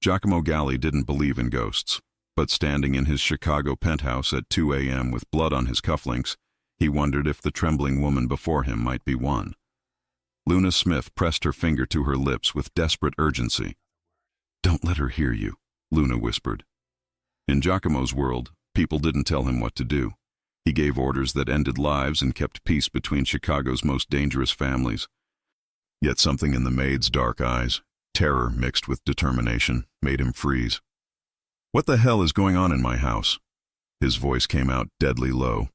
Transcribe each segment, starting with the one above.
Giacomo Galli didn't believe in ghosts, but standing in his Chicago penthouse at 2 a.m. with blood on his cufflinks, he wondered if the trembling woman before him might be one. Luna Smith pressed her finger to her lips with desperate urgency. "Don't let her hear you," Luna whispered. In Giacomo's world, people didn't tell him what to do. He gave orders that ended lives and kept peace between Chicago's most dangerous families. Yet something in the maid's dark eyes, terror mixed with determination, made him freeze. "What the hell is going on in my house?" His voice came out deadly low.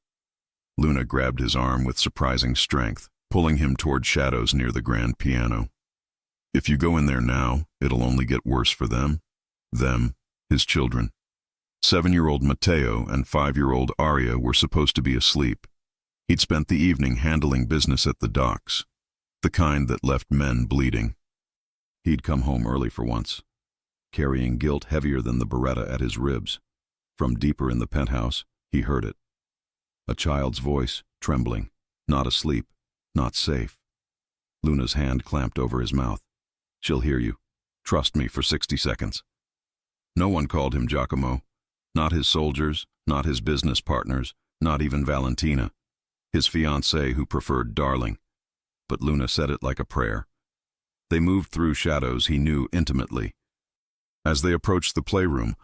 Luna grabbed his arm with surprising strength, pulling him toward shadows near the grand piano. "If you go in there now, it'll only get worse for them. Them, his children." 7-year-old Matteo and 5-year-old Aria were supposed to be asleep. He'd spent the evening handling business at the docks, the kind that left men bleeding. He'd come home early for once, carrying guilt heavier than the Beretta at his ribs. From deeper in the penthouse, he heard it. A child's voice, trembling, not asleep, not safe. Luna's hand clamped over his mouth. "She'll hear you. Trust me for 60 seconds. No one called him Giacomo. Not his soldiers, not his business partners, not even Valentina, his fiancée who preferred darling. But Luna said it like a prayer. They moved through shadows he knew intimately. As they approached the playroom,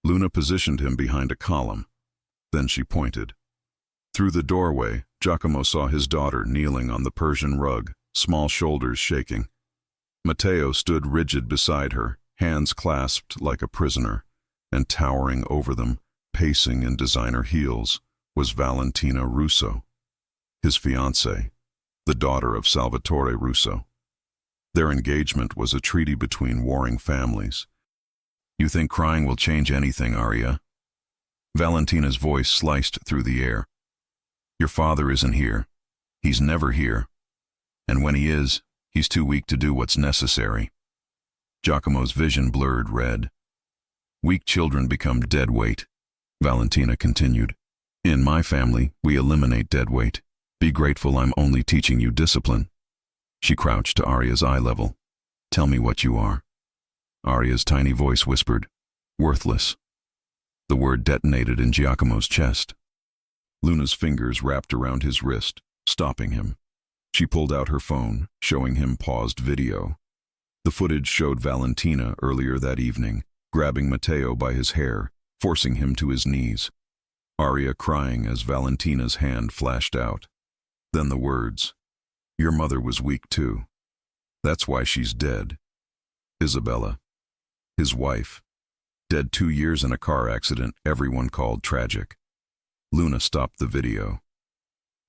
Luna positioned him behind a column. Then she pointed. Through the doorway, Giacomo saw his daughter kneeling on the Persian rug, small shoulders shaking. Matteo stood rigid beside her, hands clasped like a prisoner, and towering over them, pacing in designer heels, was Valentina Russo, his fiancée, the daughter of Salvatore Russo. Their engagement was a treaty between warring families. "You think crying will change anything, Aria?" Valentina's voice sliced through the air. "Your father isn't here. He's never here. And when he is, he's too weak to do what's necessary." Giacomo's vision blurred red. "Weak children become dead weight," Valentina continued. "In my family, we eliminate dead weight. Be grateful I'm only teaching you discipline." She crouched to Aria's eye level. "Tell me what you are." Aria's tiny voice whispered, "Worthless." The word detonated in Giacomo's chest. Luna's fingers wrapped around his wrist, stopping him. She pulled out her phone, showing him paused video. The footage showed Valentina earlier that evening, grabbing Matteo by his hair, forcing him to his knees. Aria crying as Valentina's hand flashed out. Then the words, "Your mother was weak too. That's why she's dead." Isabella, his wife, dead 2 years in a car accident everyone called tragic. Luna stopped the video.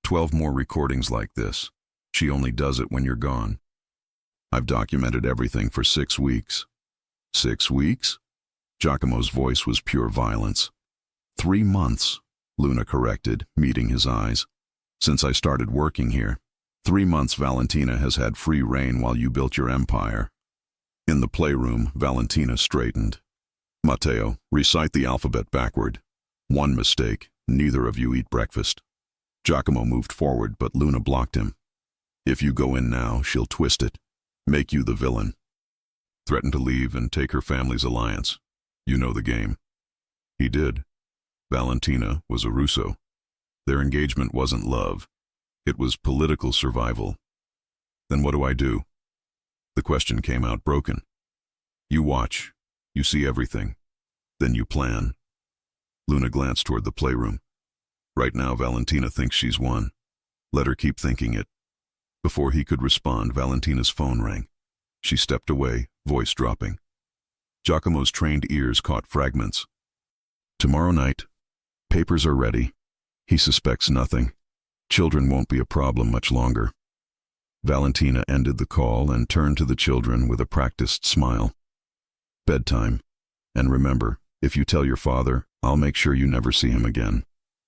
12 more recordings like this. She only does it when you're gone. I've documented everything for 6 weeks. 6 weeks? Giacomo's voice was pure violence. 3 months, Luna corrected, meeting his eyes. Since I started working here. 3 months Valentina has had free rein while you built your empire. In the playroom, Valentina straightened. Matteo, recite the alphabet backward. 1 mistake, neither of you eat breakfast. Giacomo moved forward, but Luna blocked him. If you go in now, she'll twist it. Make you the villain. Threaten to leave and take her family's alliance. You know the game. He did. Valentina was a Russo. Their engagement wasn't love. It was political survival. Then what do I do? The question came out broken. You watch. You see everything. Then you plan. Luna glanced toward the playroom. Right now, Valentina thinks she's won. Let her keep thinking it. Before he could respond, Valentina's phone rang. She stepped away, voice dropping. Giacomo's trained ears caught fragments. Tomorrow night. Papers are ready. He suspects nothing. Children won't be a problem much longer. Valentina ended the call and turned to the children with a practiced smile. Bedtime. And remember, if you tell your father, I'll make sure you never see him again.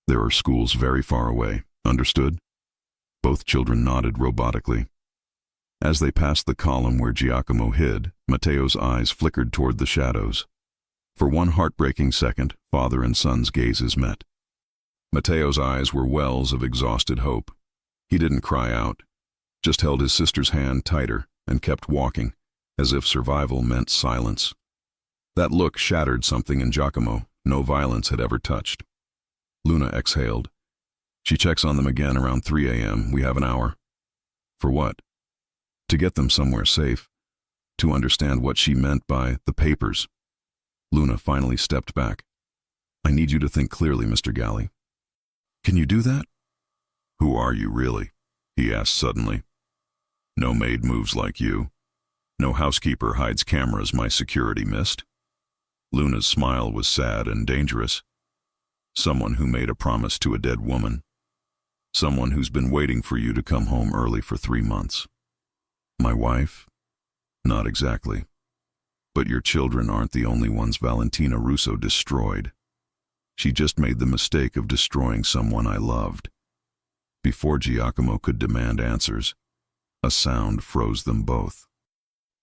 There are schools very far away. Understood? Both children nodded robotically. As they passed the column where Giacomo hid, Matteo's eyes flickered toward the shadows. For one heartbreaking second, father and son's gazes met. Matteo's eyes were wells of exhausted hope. He didn't cry out, just held his sister's hand tighter and kept walking, as if survival meant silence. That look shattered something in Giacomo no violence had ever touched. Luna exhaled. She checks on them again around 3 a.m. We have an hour. For what? To get them somewhere safe. To understand what she meant by the papers. Luna finally stepped back. I need you to think clearly, Mr. Galley. Can you do that? Who are you, really? He asked suddenly. No maid moves like you. No housekeeper hides cameras my security missed. Luna's smile was sad and dangerous. Someone who made a promise to a dead woman. Someone who's been waiting for you to come home early for 3 months. My wife? Not exactly. But your children aren't the only ones Valentina Russo destroyed. She just made the mistake of destroying someone I loved. Before Giacomo could demand answers, a sound froze them both.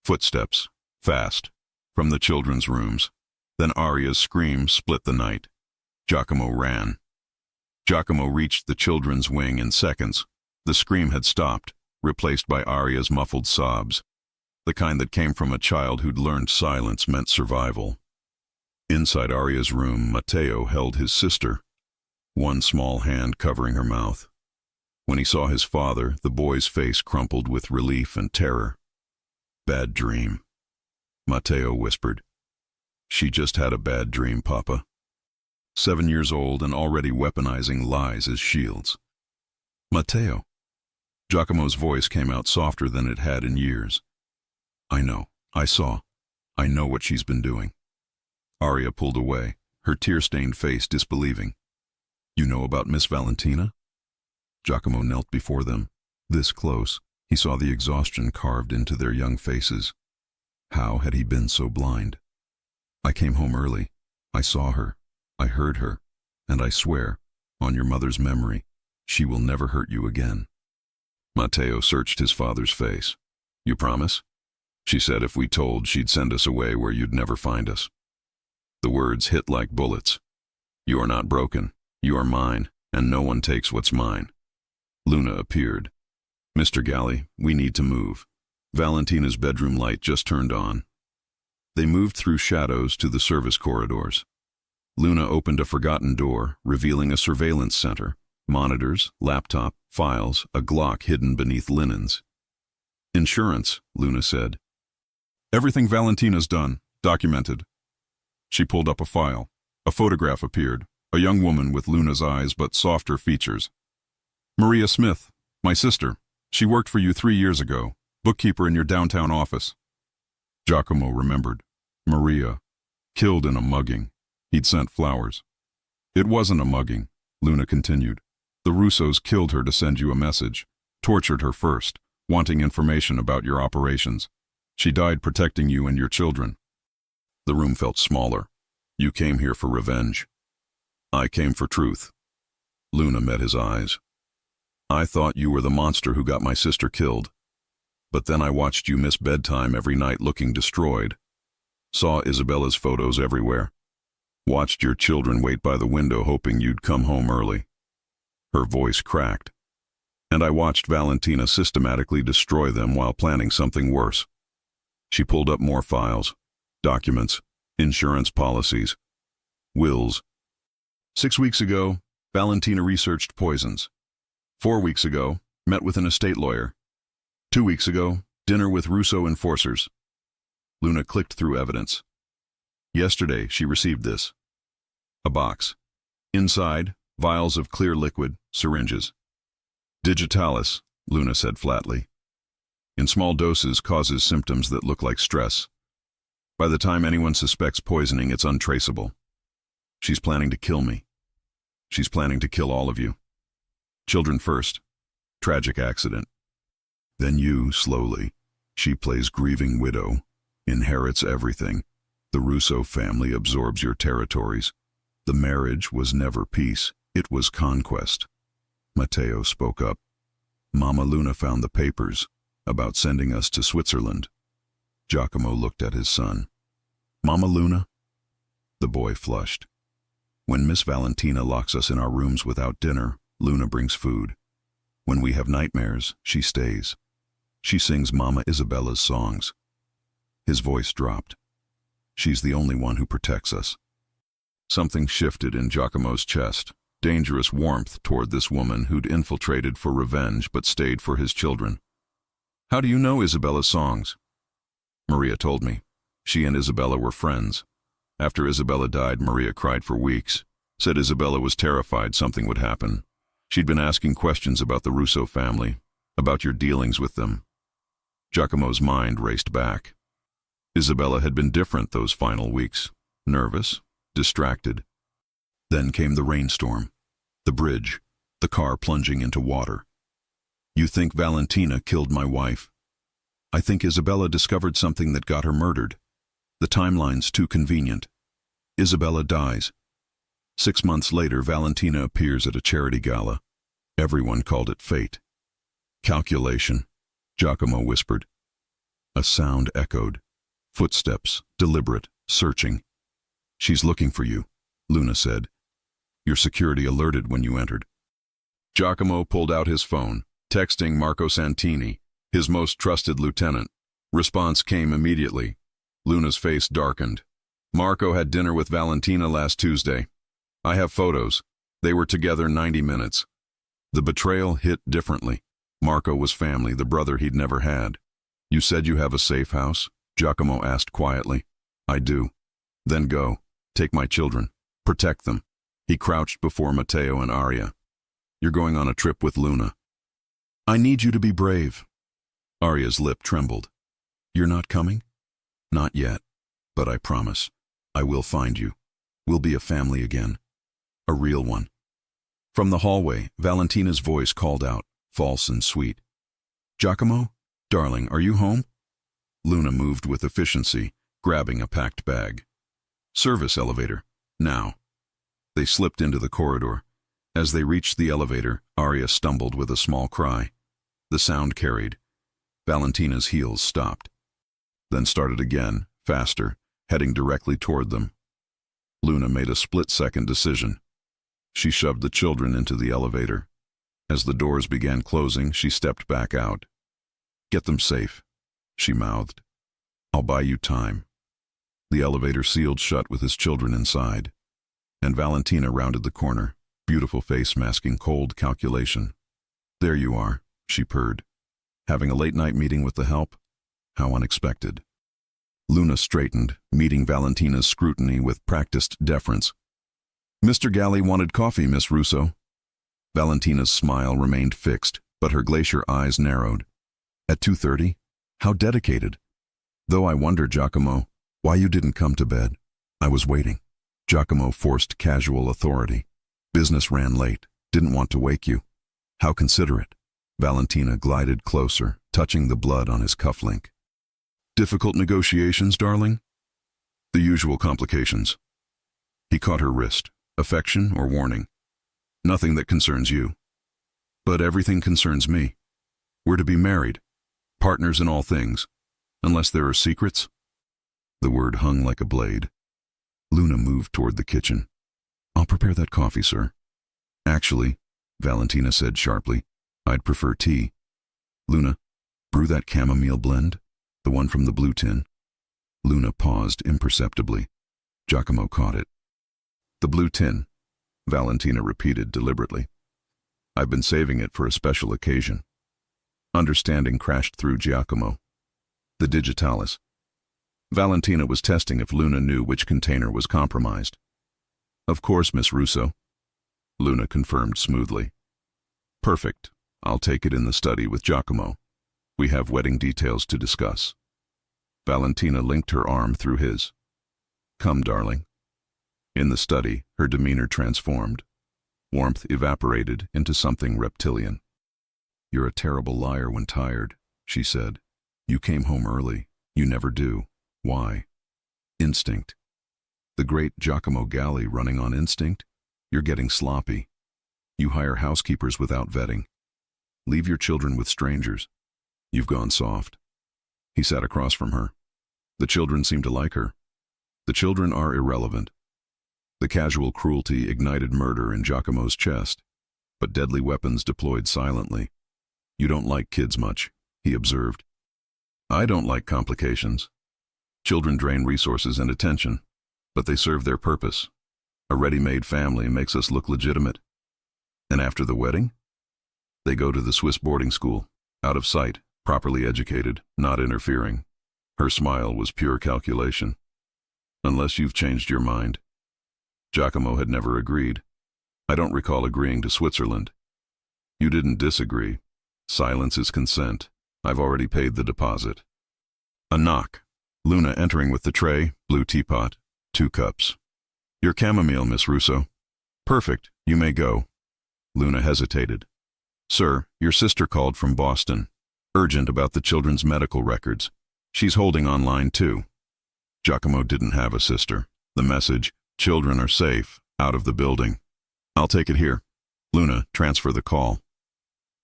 Footsteps, fast, from the children's rooms. Then Aria's scream split the night. Giacomo ran. Giacomo reached the children's wing in seconds. The scream had stopped, replaced by Aria's muffled sobs, the kind that came from a child who'd learned silence meant survival. Inside Aria's room, Matteo held his sister, one small hand covering her mouth. When he saw his father, the boy's face crumpled with relief and terror. Bad dream, Matteo whispered. She just had a bad dream, Papa. 7 years old and already weaponizing lies as shields. Matteo. Giacomo's voice came out softer than it had in years. I know. I saw. I know what she's been doing. Aria pulled away, her tear-stained face disbelieving. You know about Miss Valentina? Giacomo knelt before them. This close, he saw the exhaustion carved into their young faces. How had he been so blind? I came home early. I saw her. I heard her. And I swear, on your mother's memory, she will never hurt you again. Matteo searched his father's face. You promise? She said if we told, she'd send us away where you'd never find us. The words hit like bullets. You are not broken. You are mine, and no one takes what's mine. Luna appeared. Mr. Galley, we need to move. Valentina's bedroom light just turned on. They moved through shadows to the service corridors. Luna opened a forgotten door, revealing a surveillance center. Monitors, laptop, files, a Glock hidden beneath linens. Insurance, Luna said. Everything Valentina's done, documented. She pulled up a file. A photograph appeared, a young woman with Luna's eyes but softer features. Maria Smith, my sister. She worked for you 3 years ago, bookkeeper in your downtown office. Giacomo remembered. Maria, killed in a mugging. He'd sent flowers. It wasn't a mugging, Luna continued. The Russos killed her to send you a message, tortured her first, wanting information about your operations. She died protecting you and your children. The room felt smaller. You came here for revenge. I came for truth. Luna met his eyes. I thought you were the monster who got my sister killed. But then I watched you miss bedtime every night looking destroyed. Saw Isabella's photos everywhere. Watched your children wait by the window hoping you'd come home early. Her voice cracked. And I watched Valentina systematically destroy them while planning something worse. She pulled up more files, documents, insurance policies, wills. 6 weeks ago, Valentina researched poisons. 4 weeks ago, met with an estate lawyer. 2 weeks ago, dinner with Russo enforcers. Luna clicked through evidence. Yesterday, she received this. A box. Inside, vials of clear liquid, syringes. Digitalis, Luna said flatly. In small doses causes symptoms that look like stress. By the time anyone suspects poisoning, it's untraceable. She's planning to kill me. She's planning to kill all of you. Children first. Tragic accident. Then you, slowly. She plays grieving widow. Inherits everything. The Russo family absorbs your territories. The marriage was never peace. It was conquest. Matteo spoke up. Mama Luna found the papers about sending us to Switzerland. Giacomo looked at his son. Mama Luna? The boy flushed. When Miss Valentina locks us in our rooms without dinner, Luna brings food. When we have nightmares, she stays. She sings Mama Isabella's songs. His voice dropped. She's the only one who protects us. Something shifted in Giacomo's chest, dangerous warmth toward this woman who'd infiltrated for revenge but stayed for his children. How do you know Isabella's songs? Maria told me. She and Isabella were friends. After Isabella died, Maria cried for weeks, said Isabella was terrified something would happen. She'd been asking questions about the Russo family, about your dealings with them. Giacomo's mind raced back. Isabella had been different those final weeks, nervous, distracted. Then came the rainstorm, the bridge, the car plunging into water. You think Valentina killed my wife? I think Isabella discovered something that got her murdered. The timeline's too convenient. Isabella dies. 6 months later, Valentina appears at a charity gala. Everyone called it fate. Calculation, Giacomo whispered. A sound echoed. Footsteps, deliberate, searching. She's looking for you, Luna said. Your security alerted when you entered. Giacomo pulled out his phone, texting Marco Santini, his most trusted lieutenant. Response came immediately. Luna's face darkened. Marco had dinner with Valentina last Tuesday. I have photos. They were together 90 minutes. The betrayal hit differently. Marco was family, the brother he'd never had. You said you have a safe house? Giacomo asked quietly. I do. Then go. Take my children. Protect them. He crouched before Matteo and Aria. You're going on a trip with Luna. I need you to be brave. Aria's lip trembled. You're not coming? Not yet, but I promise. I will find you. We'll be a family again. A real one. From the hallway, Valentina's voice called out, false and sweet. Giacomo? Darling, are you home? Luna moved with efficiency, grabbing a packed bag. Service elevator. Now. They slipped into the corridor. As they reached the elevator, Aria stumbled with a small cry. The sound carried. Valentina's heels stopped. Then started again, faster, heading directly toward them. Luna made a split-second decision. She shoved the children into the elevator. As the doors began closing, she stepped back out. Get them safe, she mouthed. I'll buy you time. The elevator sealed shut with his children inside. And Valentina rounded the corner, beautiful face masking cold calculation. There you are, she purred. Having a late-night meeting with the help? How unexpected. Luna straightened, meeting Valentina's scrutiny with practiced deference. Mr. Galli wanted coffee, Miss Russo. Valentina's smile remained fixed, but her glacier eyes narrowed. At 2:30? How dedicated. Though I wonder, Giacomo, why you didn't come to bed. I was waiting. Giacomo forced casual authority. Business ran late. Didn't want to wake you. How considerate. Valentina glided closer, touching the blood on his cufflink. Difficult negotiations, darling? The usual complications. He caught her wrist. Affection or warning? Nothing that concerns you. But everything concerns me. We're to be married. Partners in all things. Unless there are secrets? The word hung like a blade. Luna moved toward the kitchen. I'll prepare that coffee, sir. Actually, Valentina said sharply, I'd prefer tea. Luna, brew that chamomile blend, the one from the blue tin. Luna paused imperceptibly. Giacomo caught it. The blue tin, Valentina repeated deliberately. I've been saving it for a special occasion. Understanding crashed through Giacomo. The digitalis. Valentina was testing if Luna knew which container was compromised. Of course, Miss Russo. Luna confirmed smoothly. Perfect. I'll take it in the study with Giacomo. We have wedding details to discuss. Valentina linked her arm through his. Come, darling. In the study, her demeanor transformed. Warmth evaporated into something reptilian. You're a terrible liar when tired, she said. You came home early. You never do. Why? Instinct. The great Giacomo Galli running on instinct? You're getting sloppy. You hire housekeepers without vetting. Leave your children with strangers. You've gone soft. He sat across from her. The children seem to like her. The children are irrelevant. The casual cruelty ignited murder in Giacomo's chest, but deadly weapons deployed silently. You don't like kids much, he observed. I don't like complications. Children drain resources and attention, but they serve their purpose. A ready-made family makes us look legitimate. And after the wedding? They go to the Swiss boarding school, out of sight, properly educated, not interfering. Her smile was pure calculation. Unless you've changed your mind. Giacomo had never agreed. I don't recall agreeing to Switzerland. You didn't disagree. Silence is consent. I've already paid the deposit. A knock. Luna entering with the tray, blue teapot, 2 cups. Your chamomile, Miss Russo. Perfect, you may go. Luna hesitated. Sir, your sister called from Boston. Urgent about the children's medical records. She's holding online too. Giacomo didn't have a sister. The message, children are safe, out of the building. I'll take it here. Luna, transfer the call.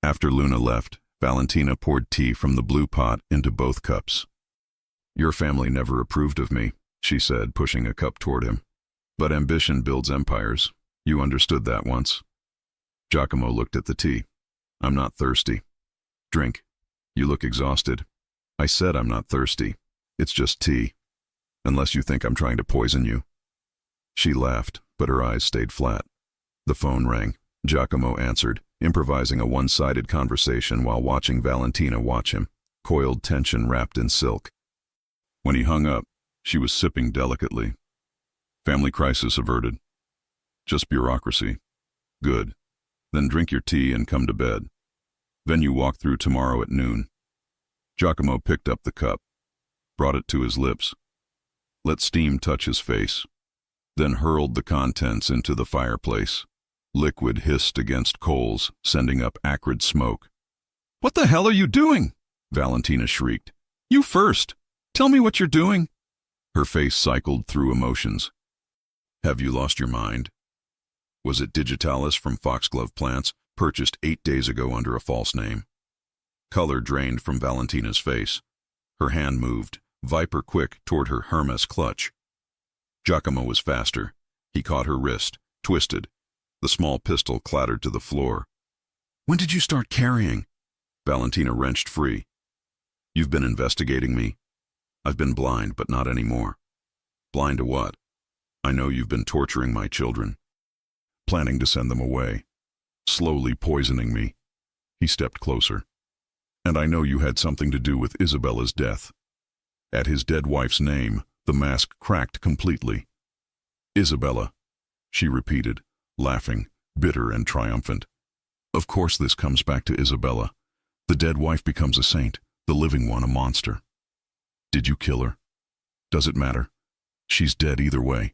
After Luna left, Valentina poured tea from the blue pot into both cups. Your family never approved of me, she said, pushing a cup toward him. But ambition builds empires. You understood that once. Giacomo looked at the tea. I'm not thirsty. Drink. You look exhausted. I said I'm not thirsty. It's just tea. Unless you think I'm trying to poison you. She laughed, but her eyes stayed flat. The phone rang. Giacomo answered, improvising a one-sided conversation while watching Valentina watch him, coiled tension wrapped in silk. When he hung up, she was sipping delicately. Family crisis averted. Just bureaucracy. Good. Then drink your tea and come to bed. Venue walk through tomorrow at noon. Giacomo picked up the cup, brought it to his lips, let steam touch his face, then hurled the contents into the fireplace. Liquid hissed against coals, sending up acrid smoke. What the hell are you doing? Valentina shrieked. You first. Tell me what you're doing. Her face cycled through emotions. Have you lost your mind? Was it digitalis from foxglove plants, purchased 8 days ago under a false name? Color drained from Valentina's face. Her hand moved, viper quick, toward her Hermes clutch. Giacomo was faster. He caught her wrist, twisted. The small pistol clattered to the floor. When did you start carrying? Valentina wrenched free. You've been investigating me. I've been blind, but not anymore. Blind to what? I know you've been torturing my children. Planning to send them away. Slowly poisoning me. He stepped closer. And I know you had something to do with Isabella's death. At his dead wife's name, the mask cracked completely. Isabella, she repeated, laughing, bitter and triumphant. Of course this comes back to Isabella. The dead wife becomes a saint, the living one a monster. Did you kill her? Does it matter? She's dead either way.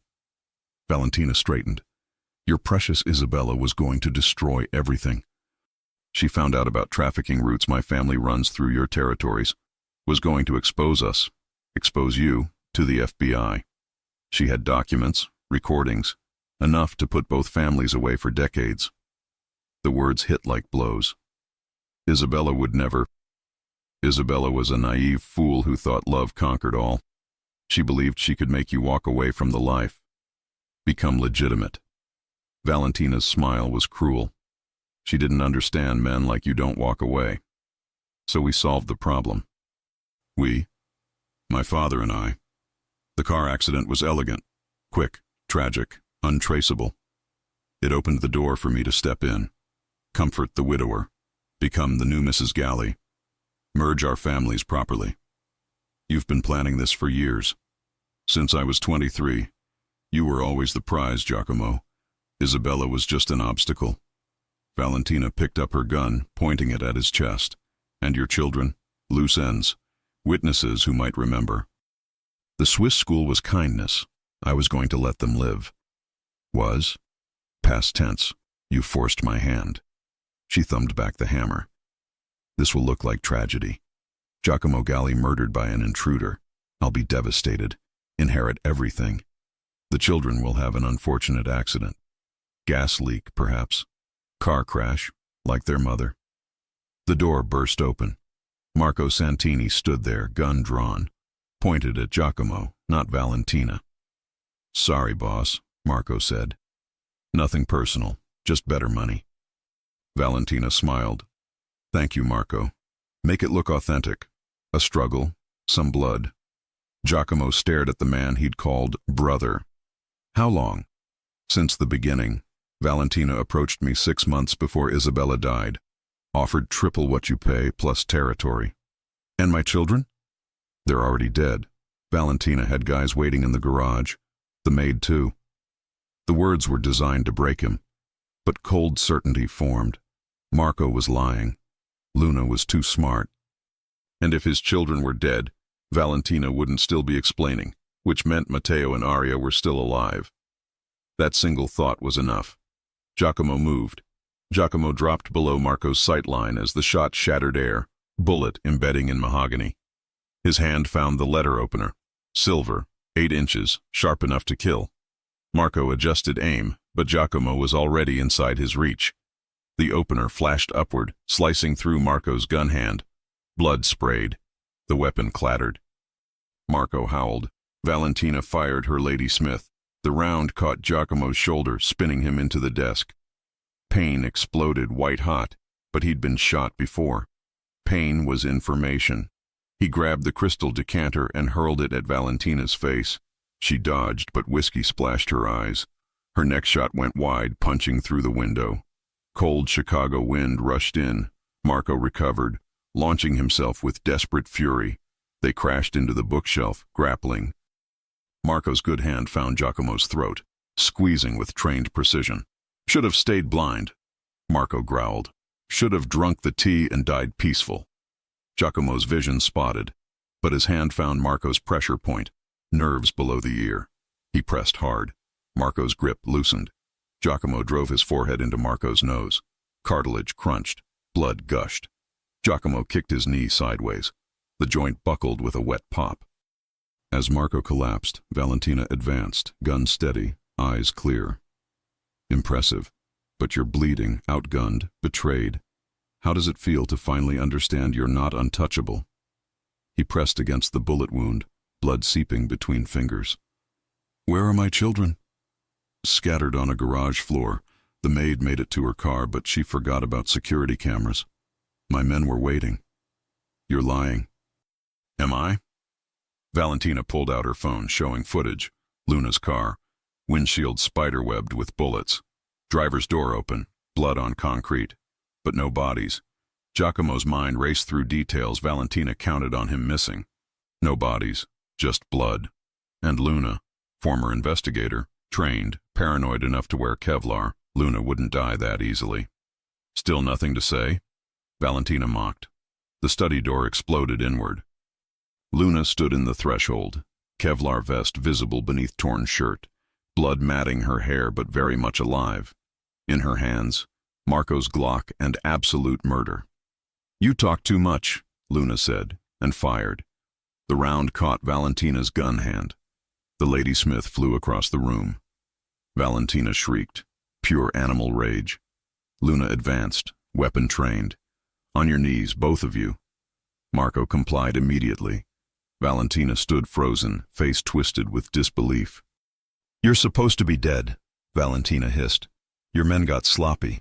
Valentina straightened. Your precious Isabella was going to destroy everything. She found out about trafficking routes my family runs through your territories, was going to expose us, expose you, to the FBI. She had documents, recordings, enough to put both families away for decades. The words hit like blows. Isabella would never. Isabella was a naive fool who thought love conquered all. She believed she could make you walk away from the life. Become legitimate. Valentina's smile was cruel. She didn't understand men like you don't walk away. So we solved the problem. We? My father and I. The car accident was elegant, quick, tragic, untraceable. It opened the door for me to step in, comfort the widower, become the new Mrs. Galley, merge our families properly. You've been planning this for years. Since I was 23, you were always the prize, Giacomo. Isabella was just an obstacle. Valentina picked up her gun, pointing it at his chest. And your children? Loose ends. Witnesses who might remember. The Swiss school was kindness. I was going to let them live. Was? Past tense. You forced my hand. She thumbed back the hammer. This will look like tragedy. Giacomo Galli murdered by an intruder. I'll be devastated. Inherit everything. The children will have an unfortunate accident. Gas leak, perhaps. Car crash, like their mother. The door burst open. Marco Santini stood there, gun drawn, pointed at Giacomo, not Valentina. Sorry, boss, Marco said. Nothing personal, just better money. Valentina smiled. Thank you, Marco. Make it look authentic. A struggle, some blood. Giacomo stared at the man he'd called brother. How long? Since the beginning. Valentina approached me 6 months before Isabella died. Offered triple what you pay plus territory. And my children? They're already dead. Valentina had guys waiting in the garage. The maid too. The words were designed to break him. But cold certainty formed. Marco was lying. Luna was too smart. And if his children were dead, Valentina wouldn't still be explaining, which meant Matteo and Aria were still alive. That single thought was enough. Giacomo moved. Giacomo dropped below Marco's sight line as the shot shattered air, bullet embedding in mahogany. His hand found the letter opener. Silver, 8 inches, sharp enough to kill. Marco adjusted aim, but Giacomo was already inside his reach. The opener flashed upward, slicing through Marco's gun hand. Blood sprayed. The weapon clattered. Marco howled. Valentina fired her Lady Smith. The round caught Giacomo's shoulder, spinning him into the desk. Pain exploded white-hot, but he'd been shot before. Pain was information. He grabbed the crystal decanter and hurled it at Valentina's face. She dodged, but whiskey splashed her eyes. Her next shot went wide, punching through the window. Cold Chicago wind rushed in. Marco recovered, launching himself with desperate fury. They crashed into the bookshelf, grappling. Marco's good hand found Giacomo's throat, squeezing with trained precision. Should have stayed blind, Marco growled. Should have drunk the tea and died peaceful. Giacomo's vision spotted, but his hand found Marco's pressure point, nerves below the ear. He pressed hard. Marco's grip loosened. Giacomo drove his forehead into Marco's nose. Cartilage crunched. Blood gushed. Giacomo kicked his knee sideways. The joint buckled with a wet pop. As Marco collapsed, Valentina advanced, gun steady, eyes clear. Impressive. But you're bleeding, outgunned, betrayed. How does it feel to finally understand you're not untouchable? He pressed against the bullet wound, blood seeping between fingers. Where are my children? Scattered on a garage floor. The maid made it to her car, but she forgot about security cameras. My men were waiting. You're lying. Am I? Valentina pulled out her phone, showing footage. Luna's car. Windshield spiderwebbed with bullets. Driver's door open. Blood on concrete. But no bodies. Giacomo's mind raced through details Valentina counted on him missing. No bodies. Just blood. And Luna, former investigator, trained, paranoid enough to wear Kevlar. Luna wouldn't die that easily. Still nothing to say? Valentina mocked. The study door exploded inward. Luna stood in the threshold, Kevlar vest visible beneath torn shirt, blood matting her hair but very much alive. In her hands, Marco's Glock and absolute murder. You talk too much, Luna said, and fired. The round caught Valentina's gun hand. The Lady Smith flew across the room. Valentina shrieked, pure animal rage. Luna advanced, weapon trained. On your knees, both of you. Marco complied immediately. Valentina stood frozen, face twisted with disbelief. You're supposed to be dead, Valentina hissed. Your men got sloppy.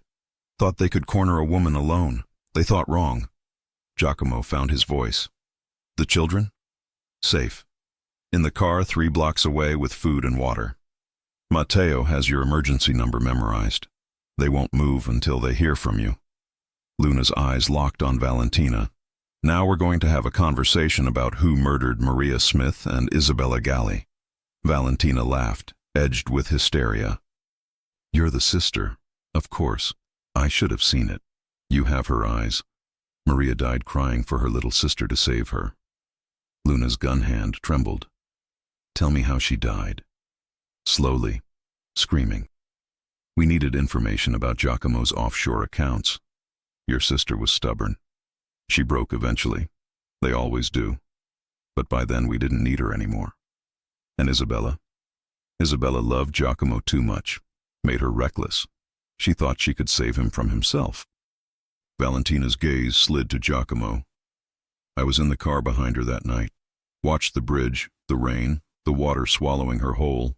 Thought they could corner a woman alone. They thought wrong. Giacomo found his voice. The children? Safe. In the car 3 blocks away with food and water. Matteo has your emergency number memorized. They won't move until they hear from you. Luna's eyes locked on Valentina. Now we're going to have a conversation about who murdered Maria Smith and Isabella Galli. Valentina laughed, edged with hysteria. You're the sister. Of course. I should have seen it. You have her eyes. Maria died crying for her little sister to save her. Luna's gun hand trembled. Tell me how she died. Slowly, screaming. We needed information about Giacomo's offshore accounts. Your sister was stubborn. She broke eventually. They always do. But by then we didn't need her anymore. And Isabella? Isabella loved Giacomo too much, made her reckless. She thought she could save him from himself. Valentina's gaze slid to Giacomo. I was in the car behind her that night. Watched the bridge, the rain, the water swallowing her whole.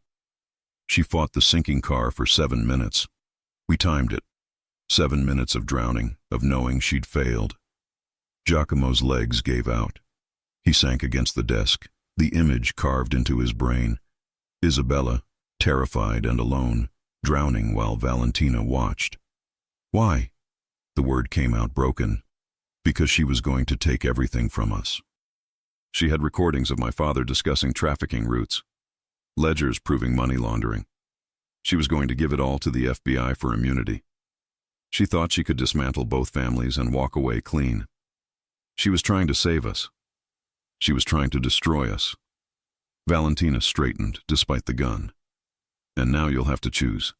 She fought the sinking car for 7 minutes. We timed it. 7 minutes of drowning, of knowing she'd failed. Giacomo's legs gave out. He sank against the desk, The image carved into his brain. Isabella, terrified and alone, drowning while Valentina watched. Why? The word came out broken. Because she was going to take everything from us. She had recordings of my father discussing trafficking routes, ledgers proving money laundering. She was going to give it all to the FBI for immunity. She thought she could dismantle both families and walk away clean. She was trying to save us. She was trying to destroy us. Valentina straightened, despite the gun. And now you'll have to choose.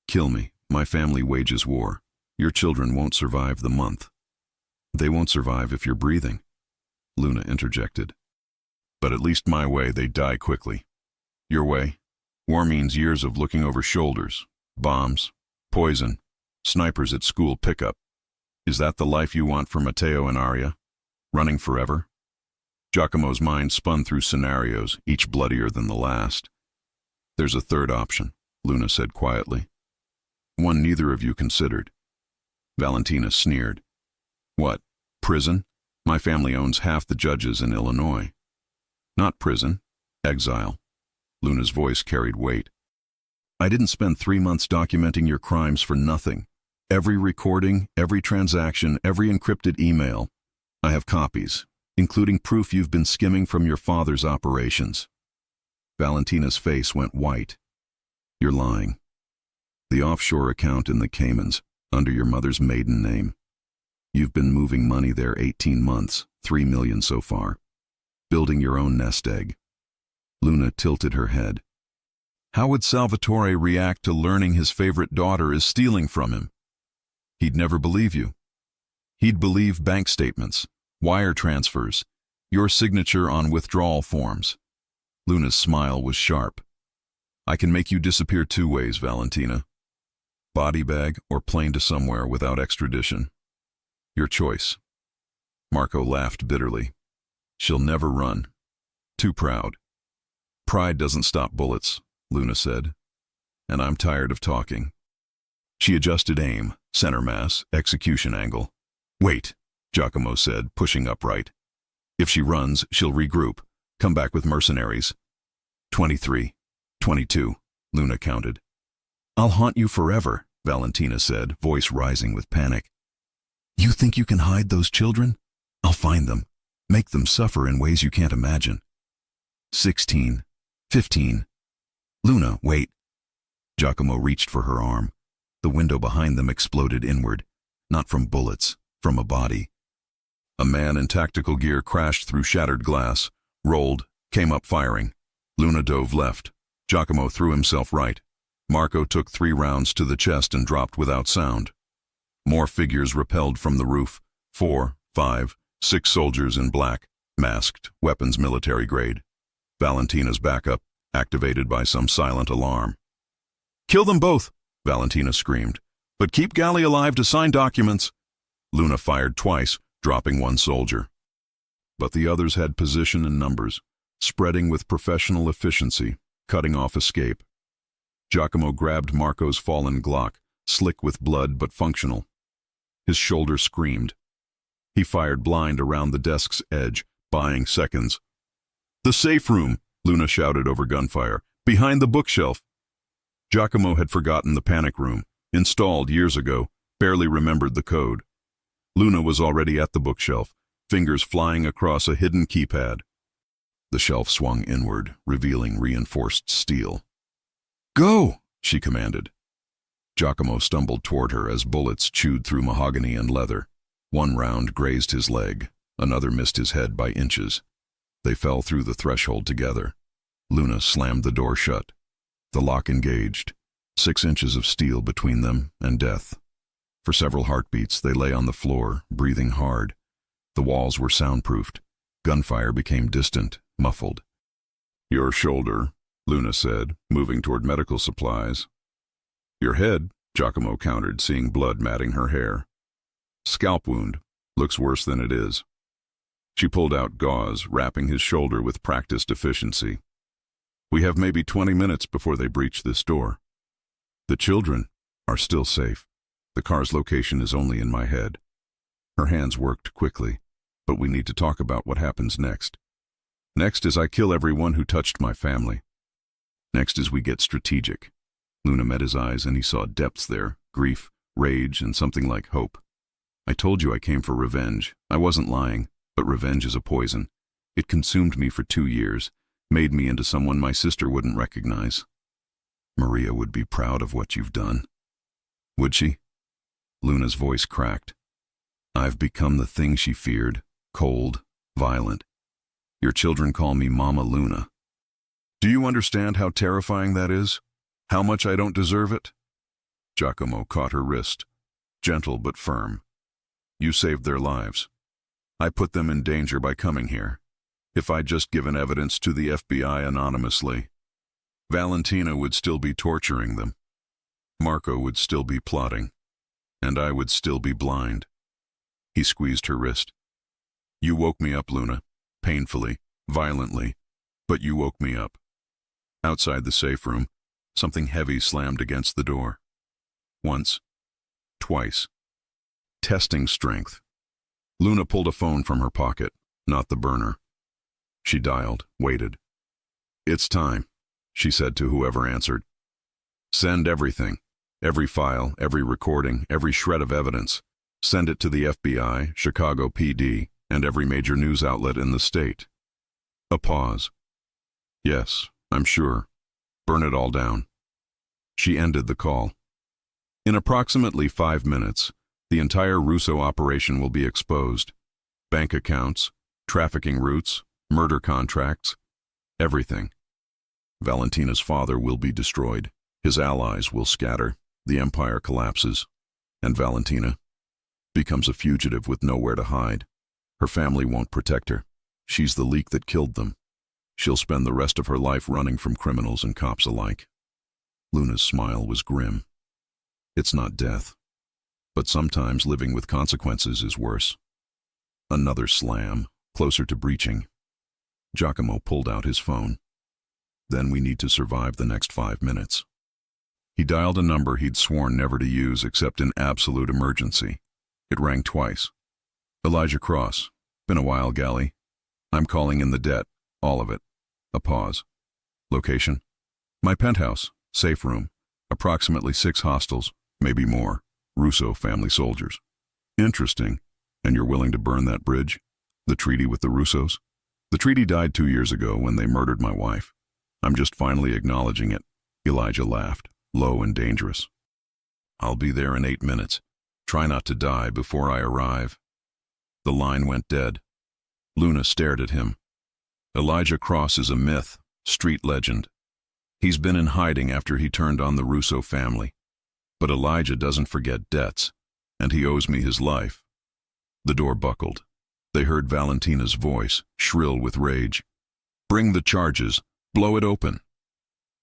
Kill me. My family wages war. Your children won't survive the month. They won't survive if you're breathing, Luna interjected. But at least my way, they die quickly. Your way? War means years of looking over shoulders, bombs, poison, snipers at school pickup. Is that the life you want for Matteo and Arya? Running forever? Giacomo's mind spun through scenarios, each bloodier than the last. There's a third option, Luna said quietly. One neither of you considered. Valentina sneered. What, prison? My family owns half the judges in Illinois. Not prison, exile. Luna's voice carried weight. I didn't spend 3 months documenting your crimes for nothing. Every recording, every transaction, every encrypted email. I have copies, including proof you've been skimming from your father's operations. Valentina's face went white. You're lying. The offshore account in the Caymans, under your mother's maiden name. You've been moving money there 18 months, 3 million so far. Building your own nest egg. Luna tilted her head. How would Salvatore react to learning his favorite daughter is stealing from him? He'd never believe you. He'd believe bank statements, wire transfers, your signature on withdrawal forms. Luna's smile was sharp. I can make you disappear 2 ways, Valentina. Body bag or plane to somewhere without extradition. Your choice. Marco laughed bitterly. She'll never run. Too proud. Pride doesn't stop bullets, Luna said. And I'm tired of talking. She adjusted aim, center mass, execution angle. Wait, Giacomo said, pushing upright. If she runs, she'll regroup, come back with mercenaries. 23, 22, Luna counted. I'll haunt you forever, Valentina said, voice rising with panic. You think you can hide those children? I'll find them, make them suffer in ways you can't imagine. 16, 15. Luna, wait. Giacomo reached for her arm. The window behind them exploded inward, not from bullets, from a body. A man in tactical gear crashed through shattered glass, rolled, came up firing. Luna dove left. Giacomo threw himself right. Marco took 3 rounds to the chest and dropped without sound. More figures rappelled from the roof. 4, 5, 6 soldiers in black, masked, weapons military grade. Valentina's backup, activated by some silent alarm. Kill them both, Valentina screamed. But keep Galli alive to sign documents. Luna fired twice, dropping 1 soldier. But the others had position and numbers, spreading with professional efficiency, cutting off escape. Giacomo grabbed Marco's fallen Glock, slick with blood but functional. His shoulder screamed. He fired blind around the desk's edge, buying seconds. The safe room, Luna shouted over gunfire. Behind the bookshelf. Giacomo had forgotten the panic room, installed years ago, barely remembered the code. Luna was already at the bookshelf, fingers flying across a hidden keypad. The shelf swung inward, revealing reinforced steel. Go, she commanded. Giacomo stumbled toward her as bullets chewed through mahogany and leather. 1 round grazed his leg, another missed his head by inches. They fell through the threshold together. Luna slammed the door shut. The lock engaged, 6 inches of steel between them and death. For several heartbeats, they lay on the floor, breathing hard. The walls were soundproofed. Gunfire became distant, muffled. Your shoulder, Luna said, moving toward medical supplies. Your head, Giacomo countered, seeing blood matting her hair. Scalp wound. Looks worse than it is. She pulled out gauze, wrapping his shoulder with practiced efficiency. We have maybe 20 minutes before they breach this door. The children are still safe. The car's location is only in my head. Her hands worked quickly, but we need to talk about what happens next. Next is I kill everyone who touched my family. Next is we get strategic. Luna met his eyes and he saw depths there, grief, rage, and something like hope. I told you I came for revenge. I wasn't lying, but revenge is a poison. It consumed me for 2 years, made me into someone my sister wouldn't recognize. Maria would be proud of what you've done. Would she? Luna's voice cracked. I've become the thing she feared, cold, violent. Your children call me Mama Luna. Do you understand how terrifying that is? How much I don't deserve it? Giacomo caught her wrist, gentle but firm. You saved their lives. I put them in danger by coming here. If I'd just given evidence to the FBI anonymously, Valentina would still be torturing them. Marco would still be plotting, and I would still be blind. He squeezed her wrist. You woke me up, Luna, painfully, violently, but you woke me up. Outside the safe room, something heavy slammed against the door. Once, twice. Testing strength. Luna pulled a phone from her pocket, not the burner. She dialed, waited. It's time, she said to whoever answered. Send everything. Every file, every recording, every shred of evidence. Send it to the FBI, Chicago PD, and every major news outlet in the state. A pause. Yes, I'm sure. Burn it all down. She ended the call. In approximately 5 minutes, the entire Russo operation will be exposed. Bank accounts, trafficking routes, murder contracts, everything. Valentina's father will be destroyed. His allies will scatter. The empire collapses. And Valentina becomes a fugitive with nowhere to hide. Her family won't protect her. She's the leak that killed them. She'll spend the rest of her life running from criminals and cops alike. Luna's smile was grim. It's not death. But sometimes living with consequences is worse. Another slam, closer to breaching. Giacomo pulled out his phone. Then we need to survive the next 5 minutes. He dialed a number he'd sworn never to use except in absolute emergency. It rang twice. Elijah Cross. Been a while, Gally. I'm calling in the debt. All of it. A pause. Location? My penthouse. Safe room. Approximately 6 hostiles. Maybe more. Russo family soldiers. Interesting. And you're willing to burn that bridge? The treaty with the Russos? The treaty died 2 years ago when they murdered my wife. I'm just finally acknowledging it. Elijah laughed, low and dangerous. I'll be there in 8 minutes. Try not to die before I arrive. The line went dead. Luna stared at him. Elijah Cross is a myth, street legend. He's been in hiding after he turned on the Russo family. But Elijah doesn't forget debts, and he owes me his life. The door buckled. They heard Valentina's voice, shrill with rage. Bring the charges. Blow it open.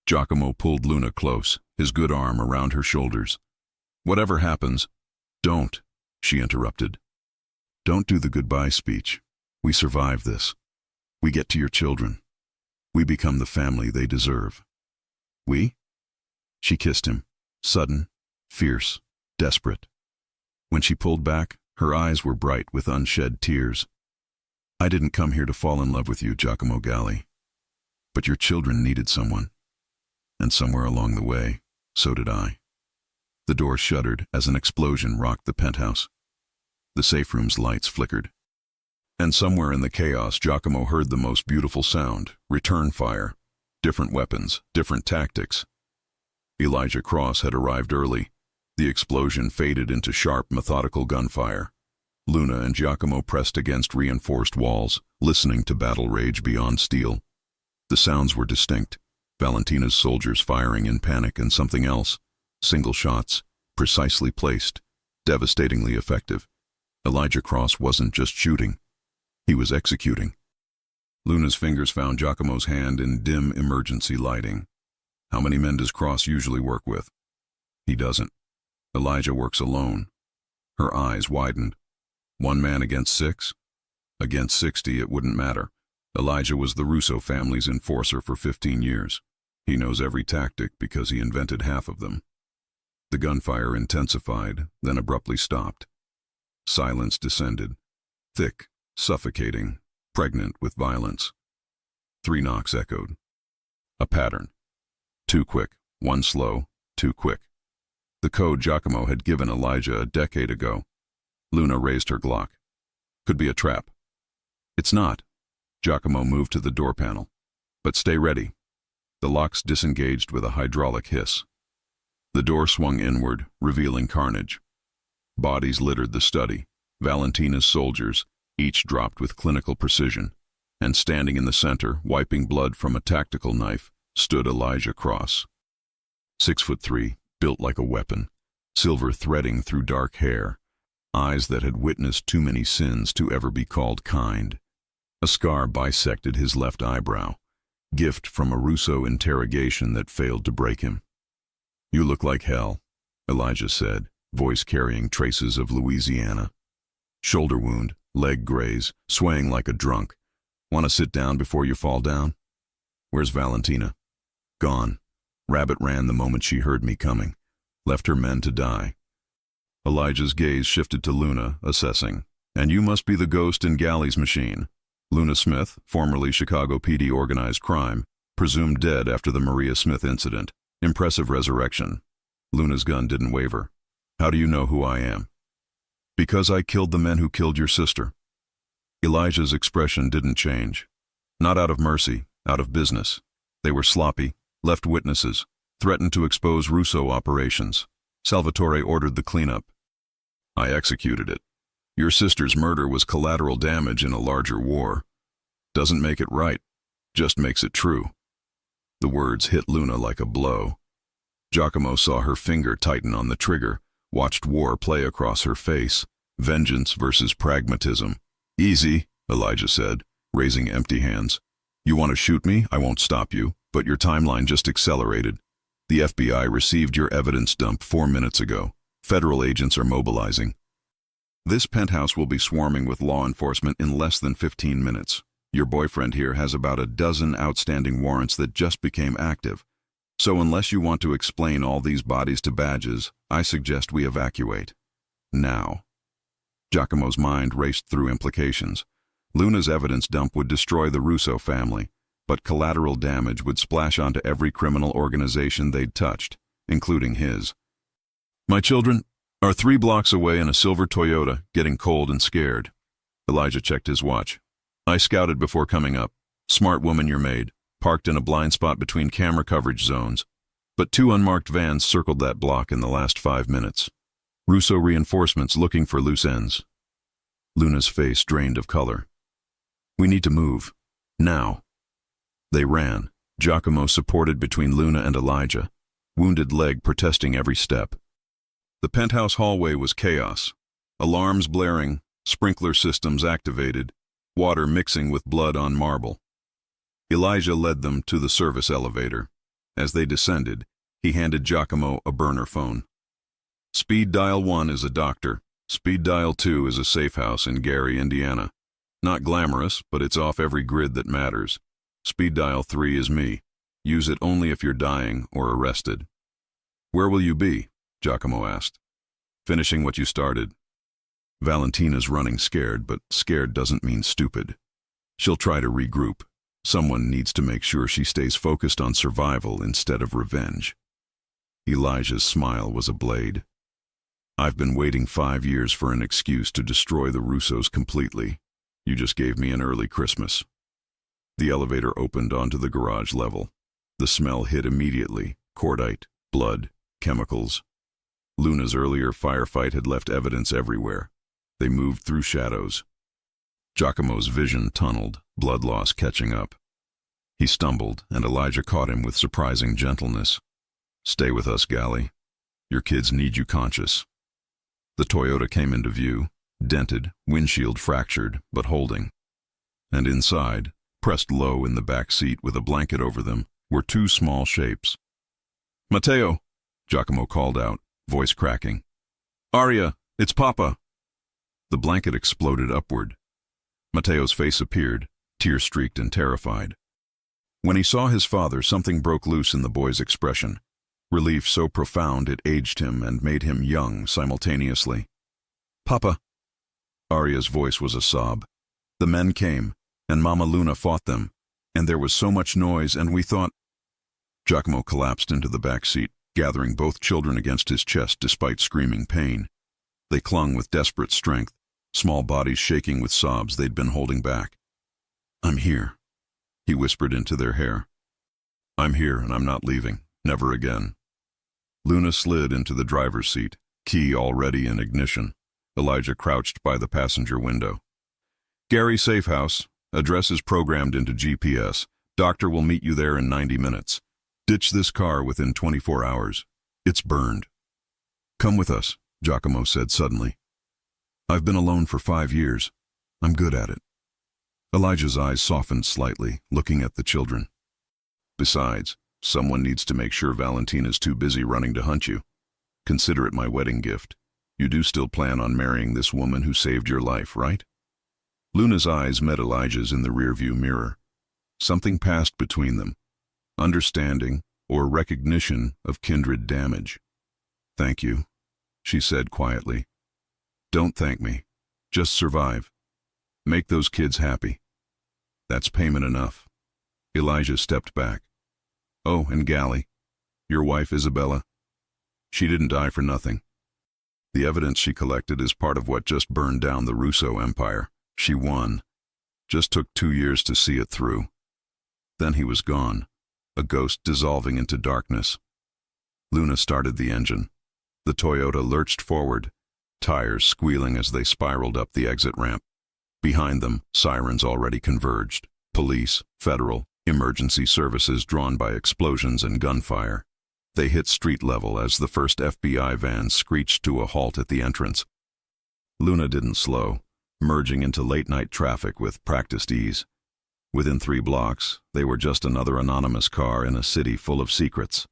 Giacomo pulled Luna close, his good arm around her shoulders. Whatever happens, don't, she interrupted. Don't do the goodbye speech. We survive this. We get to your children. We become the family they deserve. We? She kissed him, sudden, fierce, desperate. When she pulled back, her eyes were bright with unshed tears. I didn't come here to fall in love with you, Giacomo Galli. But your children needed someone. And somewhere along the way, so did I. The door shuddered as an explosion rocked the penthouse. The safe room's lights flickered. And somewhere in the chaos, Giacomo heard the most beautiful sound, return fire. Different weapons, different tactics. Elijah Cross had arrived early. The explosion faded into sharp, methodical gunfire. Luna and Giacomo pressed against reinforced walls, listening to battle rage beyond steel. The sounds were distinct. Valentina's soldiers firing in panic and something else. Single shots, precisely placed, devastatingly effective. Elijah Cross wasn't just shooting. He was executing. Luna's fingers found Giacomo's hand in dim emergency lighting. How many men does Cross usually work with? He doesn't. Elijah works alone. Her eyes widened. 1 man against 6? Against 60, it wouldn't matter. Elijah was the Russo family's enforcer for 15 years. He knows every tactic because he invented half of them. The gunfire intensified, then abruptly stopped. Silence descended, thick, suffocating, pregnant with violence. 3 knocks echoed. A pattern. 2 quick, 1 slow, 2 quick. The code Giacomo had given Elijah a decade ago. Luna raised her Glock. Could be a trap. It's not. Giacomo moved to the door panel. But stay ready. The locks disengaged with a hydraulic hiss. The door swung inward, revealing carnage. Bodies littered the study. Valentina's soldiers, each dropped with clinical precision. And standing in the center, wiping blood from a tactical knife, stood Elijah Cross. 6'3", built like a weapon, silver threading through dark hair, eyes that had witnessed too many sins to ever be called kind. A scar bisected his left eyebrow, gift from a Russo interrogation that failed to break him. "You look like hell," Elijah said, voice carrying traces of Louisiana. "Shoulder wound, leg graze, swaying like a drunk. Want to sit down before you fall down?" "Where's Valentina?" "Gone. Rabbit ran the moment she heard me coming. Left her men to die." Elijah's gaze shifted to Luna, assessing. "And you must be the ghost in Galley's machine." Luna Smith, formerly Chicago PD organized crime, presumed dead after the Maria Smith incident. Impressive resurrection. Luna's gun didn't waver. "How do you know who I am?" "Because I killed the men who killed your sister." Elijah's expression didn't change. Not out of mercy, out of business. They were sloppy, left witnesses, threatened to expose Russo operations. Salvatore ordered the cleanup. "I executed it. Your sister's murder was collateral damage in a larger war. Doesn't make it right, just makes it true." The words hit Luna like a blow. Giacomo saw her finger tighten on the trigger, watched war play across her face, vengeance versus pragmatism. "Easy," Elijah said, raising empty hands. "You want to shoot me? I won't stop you, but your timeline just accelerated. The FBI received your evidence dump 4 minutes ago. Federal agents are mobilizing. This penthouse will be swarming with law enforcement in less than 15 minutes. Your boyfriend here has about a dozen outstanding warrants that just became active. So unless you want to explain all these bodies to badges, I suggest we evacuate. Now." Giacomo's mind raced through implications. Luna's evidence dump would destroy the Russo family, but collateral damage would splash onto every criminal organization they'd touched, including his. "My children are 3 blocks away in a silver Toyota, getting cold and scared." Elijah checked his watch. "I scouted before coming up. Smart woman, your maid. Parked in a blind spot between camera coverage zones. But 2 unmarked vans circled that block in the last 5 minutes. Russo reinforcements looking for loose ends." Luna's face drained of color. "We need to move. Now." They ran, Giacomo supported between Luna and Elijah, wounded leg protesting every step. The penthouse hallway was chaos. Alarms blaring, sprinkler systems activated, water mixing with blood on marble. Elijah led them to the service elevator. As they descended, he handed Giacomo a burner phone. "Speed dial 1 is a doctor. Speed dial 2 is a safe house in Gary, Indiana. Not glamorous, but it's off every grid that matters. Speed dial 3 is me. Use it only if you're dying or arrested." "Where will you be?" Giacomo asked. "Finishing what you started." "Valentina's running scared, but scared doesn't mean stupid. She'll try to regroup. Someone needs to make sure she stays focused on survival instead of revenge." Elijah's smile was a blade. "I've been waiting 5 years for an excuse to destroy the Russos completely. You just gave me an early Christmas." The elevator opened onto the garage level. The smell hit immediately: cordite, blood, chemicals. Luna's earlier firefight had left evidence everywhere. They moved through shadows. Giacomo's vision tunneled, blood loss catching up. He stumbled, and Elijah caught him with surprising gentleness. "Stay with us, Galley. Your kids need you conscious." The Toyota came into view, dented, windshield fractured, but holding. And inside, pressed low in the back seat with a blanket over them, were 2 small shapes. "Matteo," Giacomo called out, voice cracking. "Aria, it's Papa." The blanket exploded upward. Matteo's face appeared, tear-streaked and terrified. When he saw his father, something broke loose in the boy's expression. Relief so profound it aged him and made him young simultaneously. "Papa." Aria's voice was a sob. "The men came, and Mama Luna fought them. And there was so much noise, and we thought... Giacomo collapsed into the back seat, gathering both children against his chest despite screaming pain. They clung with desperate strength, small bodies shaking with sobs they'd been holding back. "I'm here," he whispered into their hair. "I'm here, and I'm not leaving. Never again." Luna slid into the driver's seat, key already in ignition. Elijah crouched by the passenger window. "Gary Safe House. Address is programmed into GPS. Doctor will meet you there in 90 minutes. Ditch this car within 24 hours. It's burned." "Come with us," Giacomo said suddenly. "I've been alone for 5 years. I'm good at it." Elijah's eyes softened slightly, looking at the children. "Besides, someone needs to make sure Valentina's too busy running to hunt you. Consider it my wedding gift. You do still plan on marrying this woman who saved your life, right?" Luna's eyes met Elijah's in the rearview mirror. Something passed between them, understanding or recognition of kindred damage. "Thank you," she said quietly. "Don't thank me. Just survive. Make those kids happy. That's payment enough." Elijah stepped back. "Oh, and Gally, your wife Isabella, she didn't die for nothing. The evidence she collected is part of what just burned down the Russo Empire. She won. Just took 2 years to see it through. Then he was gone, a ghost dissolving into darkness." Luna started the engine. The Toyota lurched forward, tires squealing as they spiraled up the exit ramp. Behind them, sirens already converged. Police, federal, emergency services drawn by explosions and gunfire. They hit street level as the first FBI van screeched to a halt at the entrance. Luna didn't slow, merging into late-night traffic with practiced ease. Within 3 blocks, they were just another anonymous car in a city full of secrets.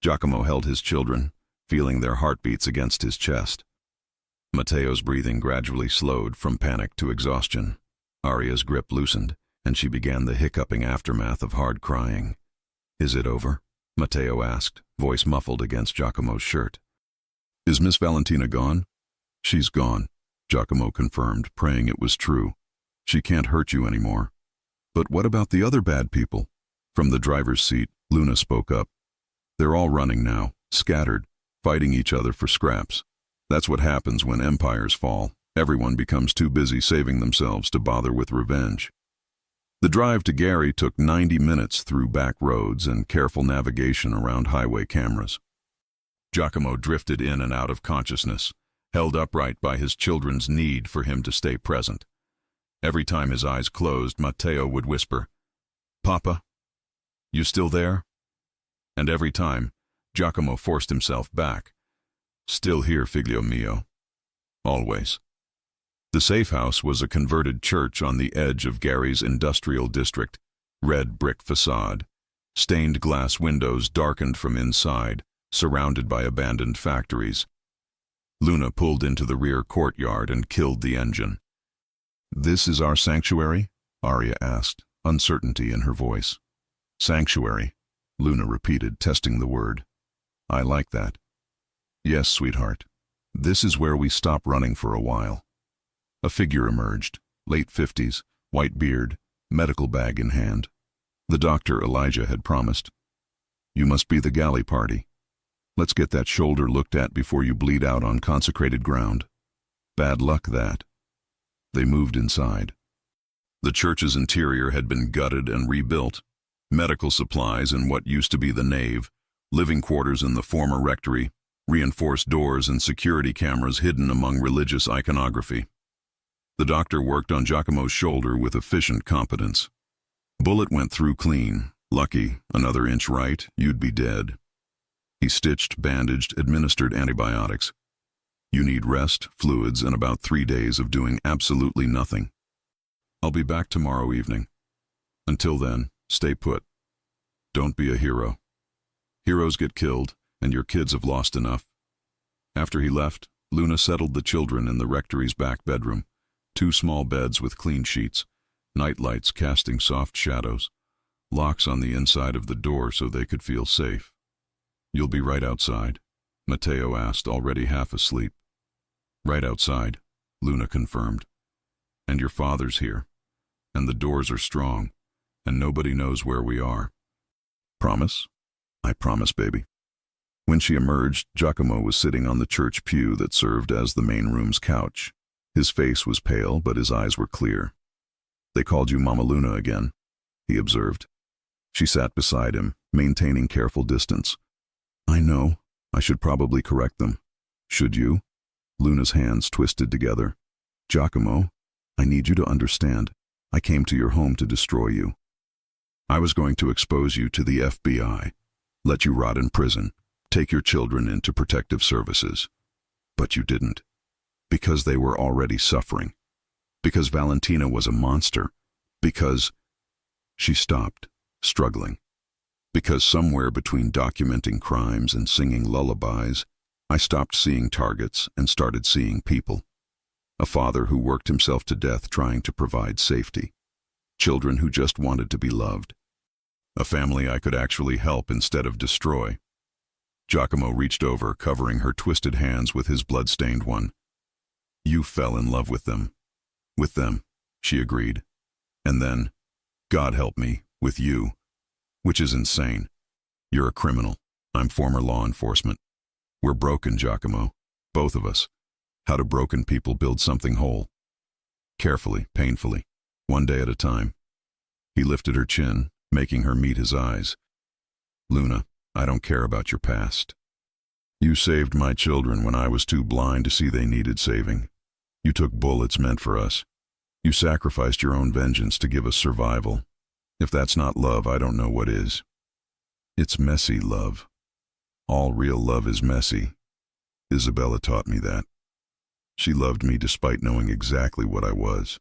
Giacomo held his children, feeling their heartbeats against his chest. Matteo's breathing gradually slowed from panic to exhaustion. Aria's grip loosened, and she began the hiccuping aftermath of hard crying. "Is it over?" Matteo asked, voice muffled against Giacomo's shirt. "Is Miss Valentina gone?" "She's gone," Giacomo confirmed, praying it was true. "She can't hurt you anymore." "But what about the other bad people?" From the driver's seat, Luna spoke up. "They're all running now, scattered, fighting each other for scraps. That's what happens when empires fall. Everyone becomes too busy saving themselves to bother with revenge." The drive to Gary took 90 minutes through back roads and careful navigation around highway cameras. Giacomo drifted in and out of consciousness, held upright by his children's need for him to stay present. Every time his eyes closed, Matteo would whisper, "Papa, you still there?" And every time, Giacomo forced himself back. "Still here, figlio mio. Always." The Safe House was a converted church on the edge of Gary's industrial district, red brick facade, stained glass windows darkened from inside, surrounded by abandoned factories. Luna pulled into the rear courtyard and killed the engine. "This is our sanctuary?" Aria asked, uncertainty in her voice. "Sanctuary," Luna repeated, testing the word. "I like that." "Yes, sweetheart. This is where we stop running for a while." A figure emerged, late 50s, white beard, medical bag in hand. The doctor Elijah had promised. "You must be the galley party. Let's get that shoulder looked at before you bleed out on consecrated ground." Bad luck, that. They moved inside. The church's interior had been gutted and rebuilt. Medical supplies in what used to be the nave, living quarters in the former rectory, reinforced doors and security cameras hidden among religious iconography. The doctor worked on Giacomo's shoulder with efficient competence. "Bullet went through clean. Lucky, another inch right, you'd be dead." He stitched, bandaged, administered antibiotics. "You need rest, fluids, and about 3 days of doing absolutely nothing. I'll be back tomorrow evening. Until then, stay put. Don't be a hero. Heroes get killed, and your kids have lost enough." After he left, Luna settled the children in the rectory's back bedroom. 2 small beds with clean sheets, night lights casting soft shadows, locks on the inside of the door so they could feel safe. "You'll be right outside?" Matteo asked, already half asleep. "Right outside," Luna confirmed. "And your father's here. And the doors are strong. and nobody knows where we are. Promise? I promise, baby. When she emerged, Giacomo was sitting on the church pew that served as the main room's couch. His face was pale, but his eyes were clear. They called you Mama Luna again, he observed. She sat beside him, maintaining careful distance. I know. I should probably correct them. Should you? Luna's hands twisted together. Giacomo, I need you to understand. I came to your home to destroy you. I was going to expose you to the FBI, let you rot in prison, take your children into protective services. But you didn't. Because they were already suffering. Because Valentina was a monster. Because... She stopped, struggling. Because somewhere between documenting crimes and singing lullabies, I stopped seeing targets and started seeing people. A father who worked himself to death trying to provide safety. Children who just wanted to be loved. A family I could actually help instead of destroy. Giacomo reached over, covering her twisted hands with his blood-stained one. You fell in love with them. With them, she agreed. And then, God help me, with you. Which is insane. You're a criminal. I'm former law enforcement. We're broken, Giacomo. Both of us. How do broken people build something whole? Carefully, painfully, one day at a time. He lifted her chin, making her meet his eyes. Luna, I don't care about your past. You saved my children when I was too blind to see they needed saving. You took bullets meant for us. You sacrificed your own vengeance to give us survival. If that's not love, I don't know what is. It's messy love. All real love is messy. Isabella taught me that. She loved me despite knowing exactly what I was.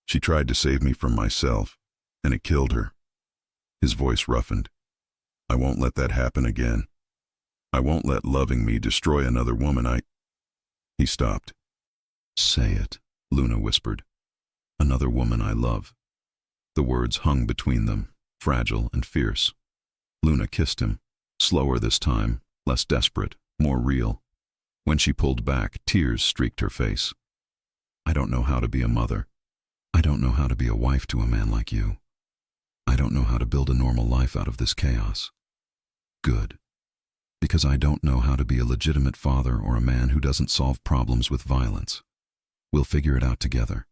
She tried to save me from myself, and it killed her. His voice roughened. I won't let that happen again. I won't let loving me destroy another woman. He stopped. Say it, Luna whispered. Another woman I love. The words hung between them, fragile and fierce. Luna kissed him, slower this time, less desperate, more real. When she pulled back, tears streaked her face. I don't know how to be a mother. I don't know how to be a wife to a man like you. I don't know how to build a normal life out of this chaos. Good. Because I don't know how to be a legitimate father or a man who doesn't solve problems with violence. We'll figure it out together.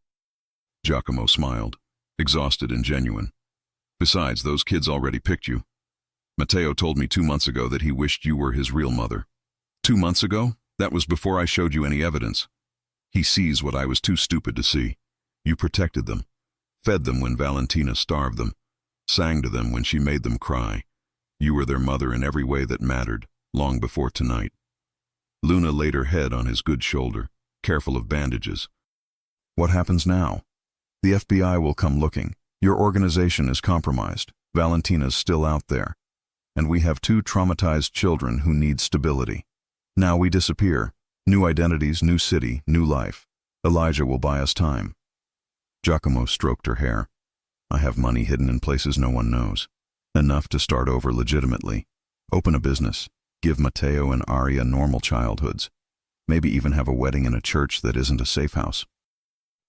Giacomo smiled, exhausted and genuine. Besides, those kids already picked you. Matteo told me 2 months ago that he wished you were his real mother. 2 months ago? That was before I showed you any evidence. He sees what I was too stupid to see. You protected them, fed them when Valentina starved them, sang to them when she made them cry. You were their mother in every way that mattered, long before tonight. Luna laid her head on his good shoulder, careful of bandages. What happens now? The FBI will come looking. Your organization is compromised. Valentina's still out there. And we have 2 traumatized children who need stability. Now we disappear. New identities, new city, new life. Elijah will buy us time. Giacomo stroked her hair. I have money hidden in places no one knows. Enough to start over legitimately. Open a business. Give Matteo and Aria normal childhoods. Maybe even have a wedding in a church that isn't a safe house.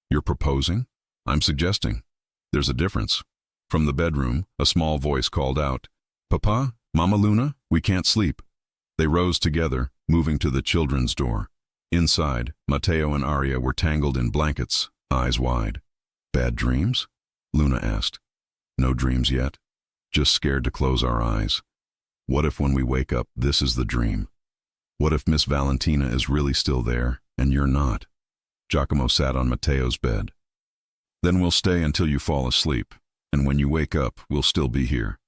You're proposing? I'm suggesting. There's a difference. From the bedroom, a small voice called out, Papa, Mama Luna, we can't sleep. They rose together, moving to the children's door. Inside, Matteo and Aria were tangled in blankets, eyes wide. Bad dreams? Luna asked. No dreams yet. Just scared to close our eyes. What if when we wake up, this is the dream? What if Miss Valentina is really still there, and you're not? Giacomo sat on Matteo's bed. Then we'll stay until you fall asleep, and when you wake up, we'll still be here.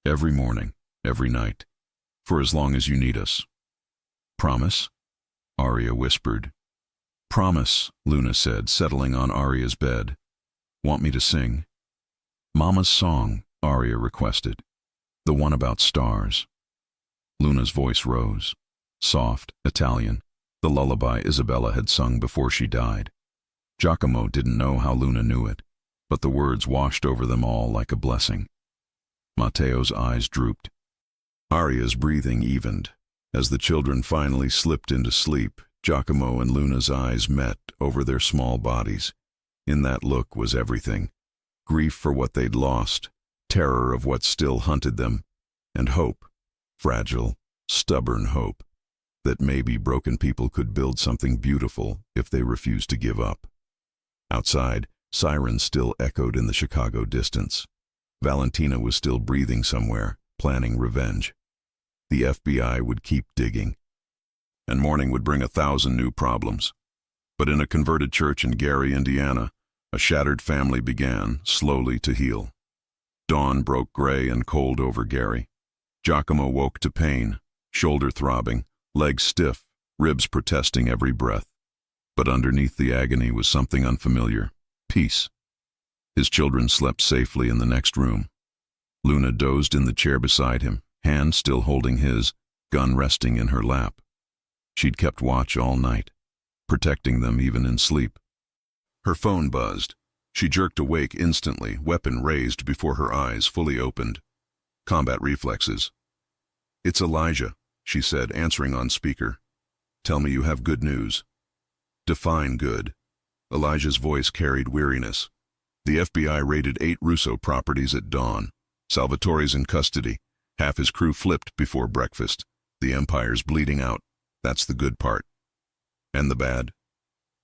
Every morning, every night. For as long as you need us. Promise? Aria whispered. Promise, Luna said, settling on Aria's bed. Want me to sing? Mama's song, Aria requested. The one about stars. Luna's voice rose. Soft, Italian. The lullaby Isabella had sung before she died. Giacomo didn't know how Luna knew it, but the words washed over them all like a blessing. Matteo's eyes drooped. Aria's breathing evened. As the children finally slipped into sleep, Giacomo and Luna's eyes met over their small bodies. In that look was everything. Grief for what they'd lost, terror of what still hunted them, and hope, fragile, stubborn hope, that maybe broken people could build something beautiful if they refused to give up. Outside, sirens still echoed in the Chicago distance. Valentina was still breathing somewhere, planning revenge. The FBI would keep digging. And morning would bring 1,000 new problems. But in a converted church in Gary, Indiana, a shattered family began, slowly to heal. Dawn broke gray and cold over Gary. Giacomo woke to pain, shoulder throbbing, legs stiff, ribs protesting every breath. But underneath the agony was something unfamiliar, peace. His children slept safely in the next room. Luna dozed in the chair beside him, hand still holding his, gun resting in her lap. She'd kept watch all night, protecting them even in sleep. Her phone buzzed. She jerked awake instantly, weapon raised before her eyes fully opened. Combat reflexes. "It's Elijah," she said, answering on speaker. "Tell me you have good news." "Define good." Elijah's voice carried weariness. "The FBI raided 8 Russo properties at dawn. Salvatore's in custody. Half his crew flipped before breakfast. The Empire's bleeding out. That's the good part." "And the bad?"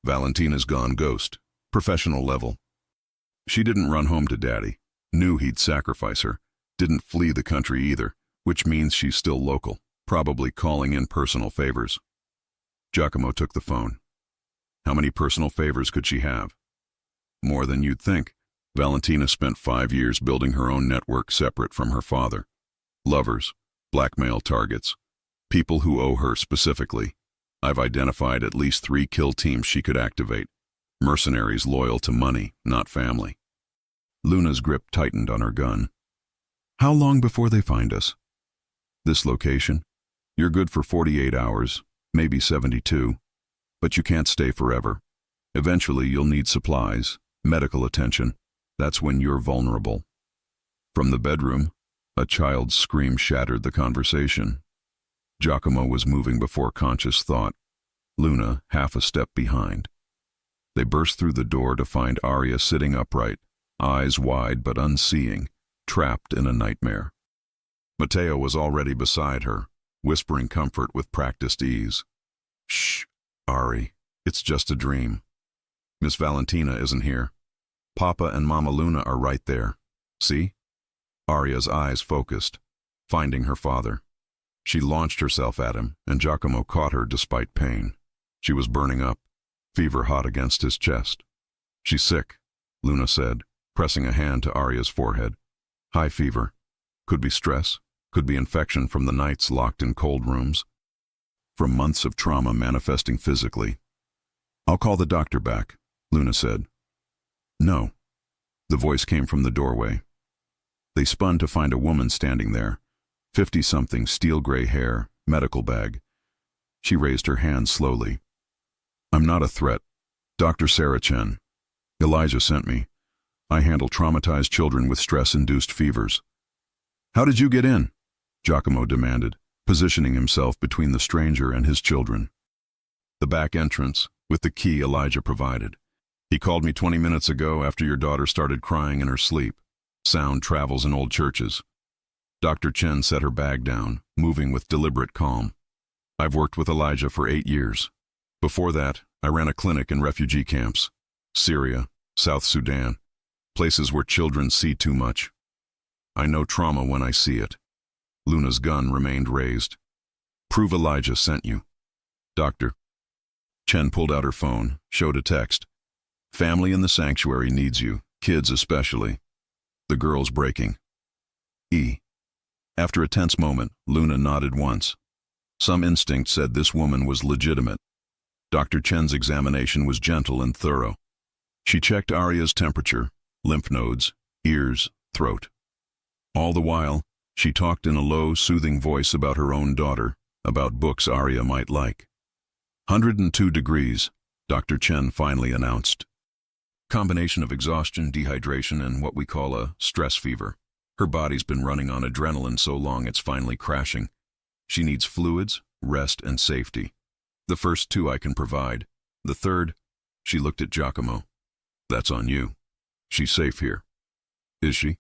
"Valentina's gone ghost. Professional level. She didn't run home to Daddy. Knew he'd sacrifice her. Didn't flee the country either, which means she's still local, probably calling in personal favors." Giacomo took the phone. How many personal favors could she have? More than you'd think. Valentina spent 5 years building her own network separate from her father. Lovers, blackmail targets, people who owe her specifically. I've identified at least 3 kill teams she could activate. Mercenaries loyal to money, not family. Luna's grip tightened on her gun. "How long before they find us?" "This location? You're good for 48 hours, maybe 72. But you can't stay forever. Eventually you'll need supplies, medical attention. That's when you're vulnerable." From the bedroom, a child's scream shattered the conversation. Giacomo was moving before conscious thought, Luna half a step behind. They burst through the door to find Arya sitting upright, eyes wide but unseeing, trapped in a nightmare. Matteo was already beside her, whispering comfort with practiced ease. "Shh, Ari, it's just a dream. Miss Valentina isn't here. Papa and Mama Luna are right there. See?" Arya's eyes focused, finding her father. She launched herself at him, and Giacomo caught her despite pain. She was burning up, fever hot against his chest. "She's sick," Luna said, pressing a hand to Arya's forehead. "High fever. Could be stress, could be infection from the nights locked in cold rooms. From months of trauma manifesting physically." "I'll call the doctor back," Luna said. "No." The voice came from the doorway. They spun to find a woman standing there, 50-something, steel-gray hair, medical bag. She raised her hand slowly. "I'm not a threat. Dr. Sarah Chen. Elijah sent me. I handle traumatized children with stress-induced fevers." "How did you get in?" Giacomo demanded, positioning himself between the stranger and his children. "The back entrance, with the key Elijah provided. He called me 20 minutes ago after your daughter started crying in her sleep. Sound travels in old churches." Dr. Chen set her bag down, moving with deliberate calm. "I've worked with Elijah for 8 years. Before that, I ran a clinic in refugee camps. Syria, South Sudan, places where children see too much. I know trauma when I see it." Luna's gun remained raised. "Prove Elijah sent you." "Doctor." Chen pulled out her phone, showed a text. "Family in the sanctuary needs you, kids especially. The girl's breaking. E." After a tense moment, Luna nodded once. Some instinct said this woman was legitimate. Dr. Chen's examination was gentle and thorough. She checked Arya's temperature, lymph nodes, ears, throat. All the while, she talked in a low, soothing voice about her own daughter, about books Arya might like. 102 degrees, Dr. Chen finally announced. Combination of exhaustion, dehydration, and what we call a stress fever. Her body's been running on adrenaline so long it's finally crashing. She needs fluids, rest, and safety. The first 2 I can provide. The third, she looked at Giacomo. That's on you. She's safe here. Is she?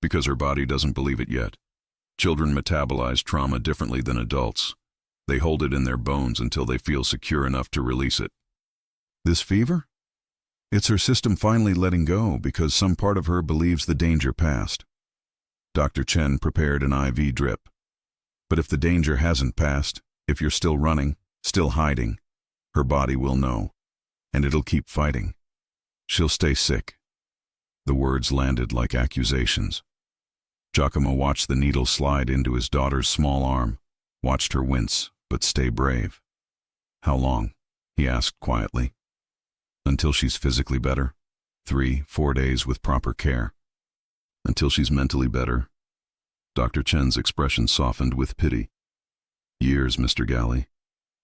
Because her body doesn't believe it yet. Children metabolize trauma differently than adults. They hold it in their bones until they feel secure enough to release it. This fever? It's her system finally letting go because some part of her believes the danger passed. Dr. Chen prepared an IV drip. But if the danger hasn't passed, if you're still running, still hiding, her body will know, and it'll keep fighting. She'll stay sick. The words landed like accusations. Giacomo watched the needle slide into his daughter's small arm, watched her wince, but stay brave. How long? He asked quietly. Until she's physically better. 3-4 days with proper care. Until she's mentally better. Dr. Chen's expression softened with pity. Years, Mr. Galley.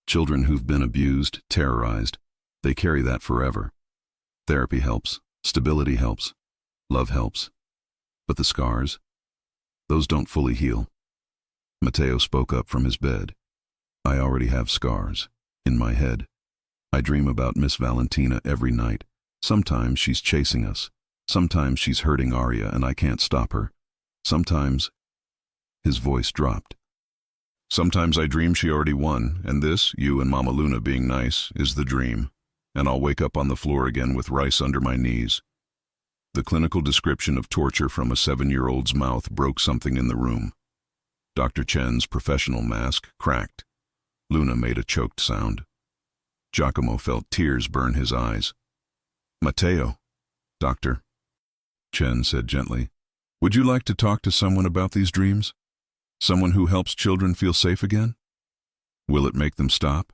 Children who've been abused, terrorized, they carry that forever. Therapy helps, stability helps, love helps. But the scars? Those don't fully heal. Matteo spoke up from his bed. I already have scars. In my head. I dream about Miss Valentina every night. Sometimes she's chasing us. Sometimes she's hurting Arya and I can't stop her. Sometimes... His voice dropped. Sometimes I dream she already won, and this, you and Mama Luna being nice, is the dream. And I'll wake up on the floor again with rice under my knees. The clinical description of torture from a 7-year-old's mouth broke something in the room. Dr. Chen's professional mask cracked. Luna made a choked sound. Giacomo felt tears burn his eyes. Matteo, Doctor, Chen said gently, would you like to talk to someone about these dreams? Someone who helps children feel safe again? Will it make them stop?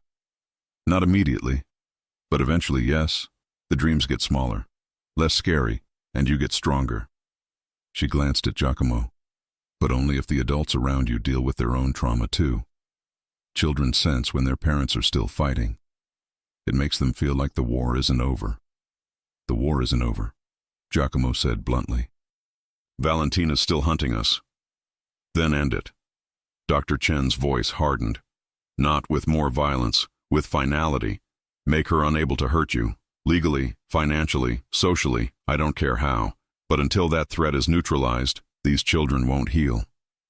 Not immediately, but eventually, yes. The dreams get smaller, less scary, and you get stronger. She glanced at Giacomo. But only if the adults around you deal with their own trauma too. Children sense when their parents are still fighting. It makes them feel like the war isn't over. The war isn't over, Giacomo said bluntly. Valentina's still hunting us. Then end it. Dr. Chen's voice hardened. Not with more violence, with finality. Make her unable to hurt you. Legally, financially, socially, I don't care how. But until that threat is neutralized, these children won't heal.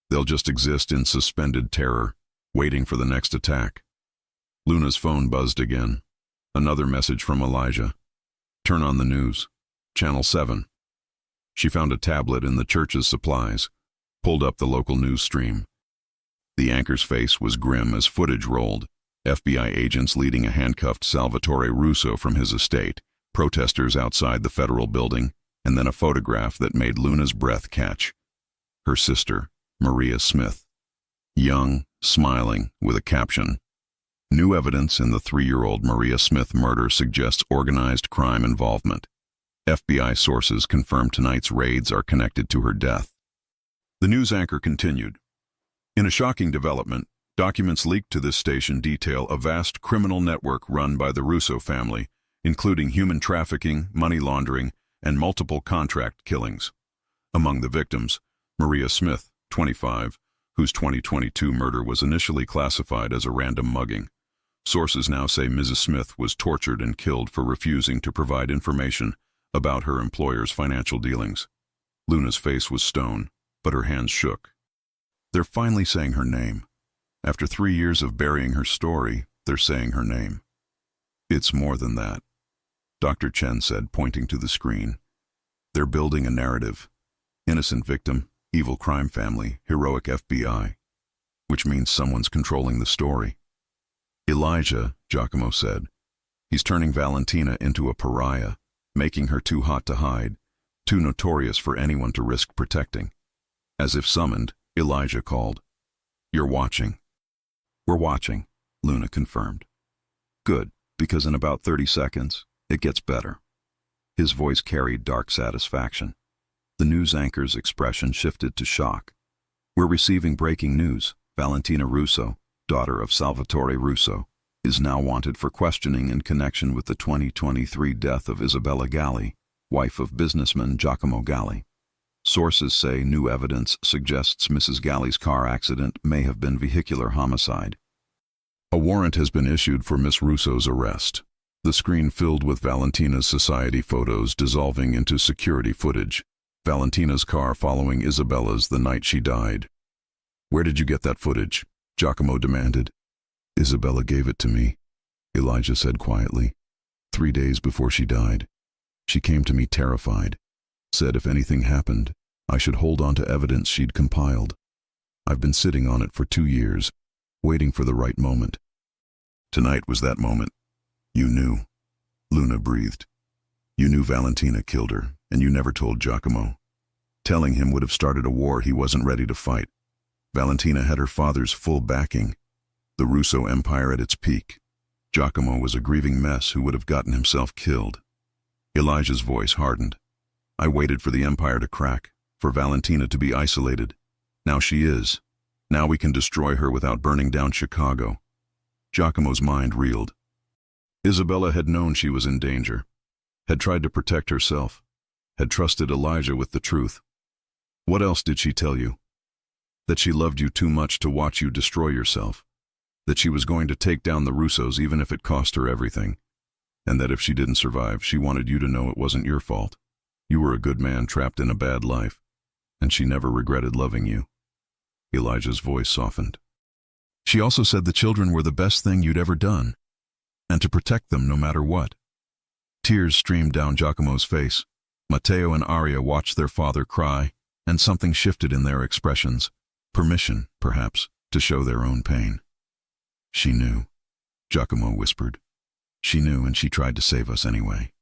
They'll just exist in suspended terror, waiting for the next attack. Luna's phone buzzed again. Another message from Elijah. Turn on the news. Channel 7. She found a tablet in the church's supplies, pulled up the local news stream. The anchor's face was grim as footage rolled. FBI agents leading a handcuffed Salvatore Russo from his estate, protesters outside the federal building, and then a photograph that made Luna's breath catch. Her sister, Maria Smith. Young, smiling, with a caption. New evidence in the 3-year-old Maria Smith murder suggests organized crime involvement. FBI sources confirm tonight's raids are connected to her death. The news anchor continued. In a shocking development, documents leaked to this station detail a vast criminal network run by the Russo family, including human trafficking, money laundering, and multiple contract killings. Among the victims, Maria Smith, 25, whose 2022 murder was initially classified as a random mugging. Sources now say Mrs. Smith was tortured and killed for refusing to provide information about her employer's financial dealings. Luna's face was stone, but her hands shook. They're finally saying her name. After 3 years of burying her story, they're saying her name. It's more than that, Dr. Chen said, pointing to the screen. They're building a narrative. Innocent victim, evil crime family, heroic FBI. Which means someone's controlling the story. Elijah, Giacomo said. He's turning Valentina into a pariah, making her too hot to hide, too notorious for anyone to risk protecting. As if summoned, Elijah called. You're watching. We're watching, Luna confirmed. Good, because in about 30 seconds, it gets better. His voice carried dark satisfaction. The news anchor's expression shifted to shock. We're receiving breaking news. Valentina Russo, daughter of Salvatore Russo, is now wanted for questioning in connection with the 2023 death of Isabella Galli, wife of businessman Giacomo Galli. Sources say new evidence suggests Mrs. Galli's car accident may have been vehicular homicide. A warrant has been issued for Miss Russo's arrest. The screen filled with Valentina's society photos dissolving into security footage. Valentina's car following Isabella's the night she died. Where did you get that footage? Giacomo demanded. Isabella gave it to me, Elijah said quietly. 3 days before she died. She came to me terrified, said if anything happened, I should hold on to evidence she'd compiled. I've been sitting on it for 2 years, waiting for the right moment. Tonight was that moment. You knew. Luna breathed. You knew Valentina killed her, and you never told Giacomo. Telling him would have started a war he wasn't ready to fight. Valentina had her father's full backing, the Russo Empire at its peak. Giacomo was a grieving mess who would have gotten himself killed. Elijah's voice hardened. I waited for the empire to crack, for Valentina to be isolated. Now she is. Now we can destroy her without burning down Chicago. Giacomo's mind reeled. Isabella had known she was in danger, had tried to protect herself, had trusted Elijah with the truth. What else did she tell you? That she loved you too much to watch you destroy yourself. That she was going to take down the Russos even if it cost her everything. And that if she didn't survive, she wanted you to know it wasn't your fault. You were a good man trapped in a bad life, and she never regretted loving you. Elijah's voice softened. She also said the children were the best thing you'd ever done, and to protect them no matter what. Tears streamed down Giacomo's face. Matteo and Aria watched their father cry, and something shifted in their expressions. Permission, perhaps, to show their own pain. She knew, Giacomo whispered. She knew, and she tried to save us anyway.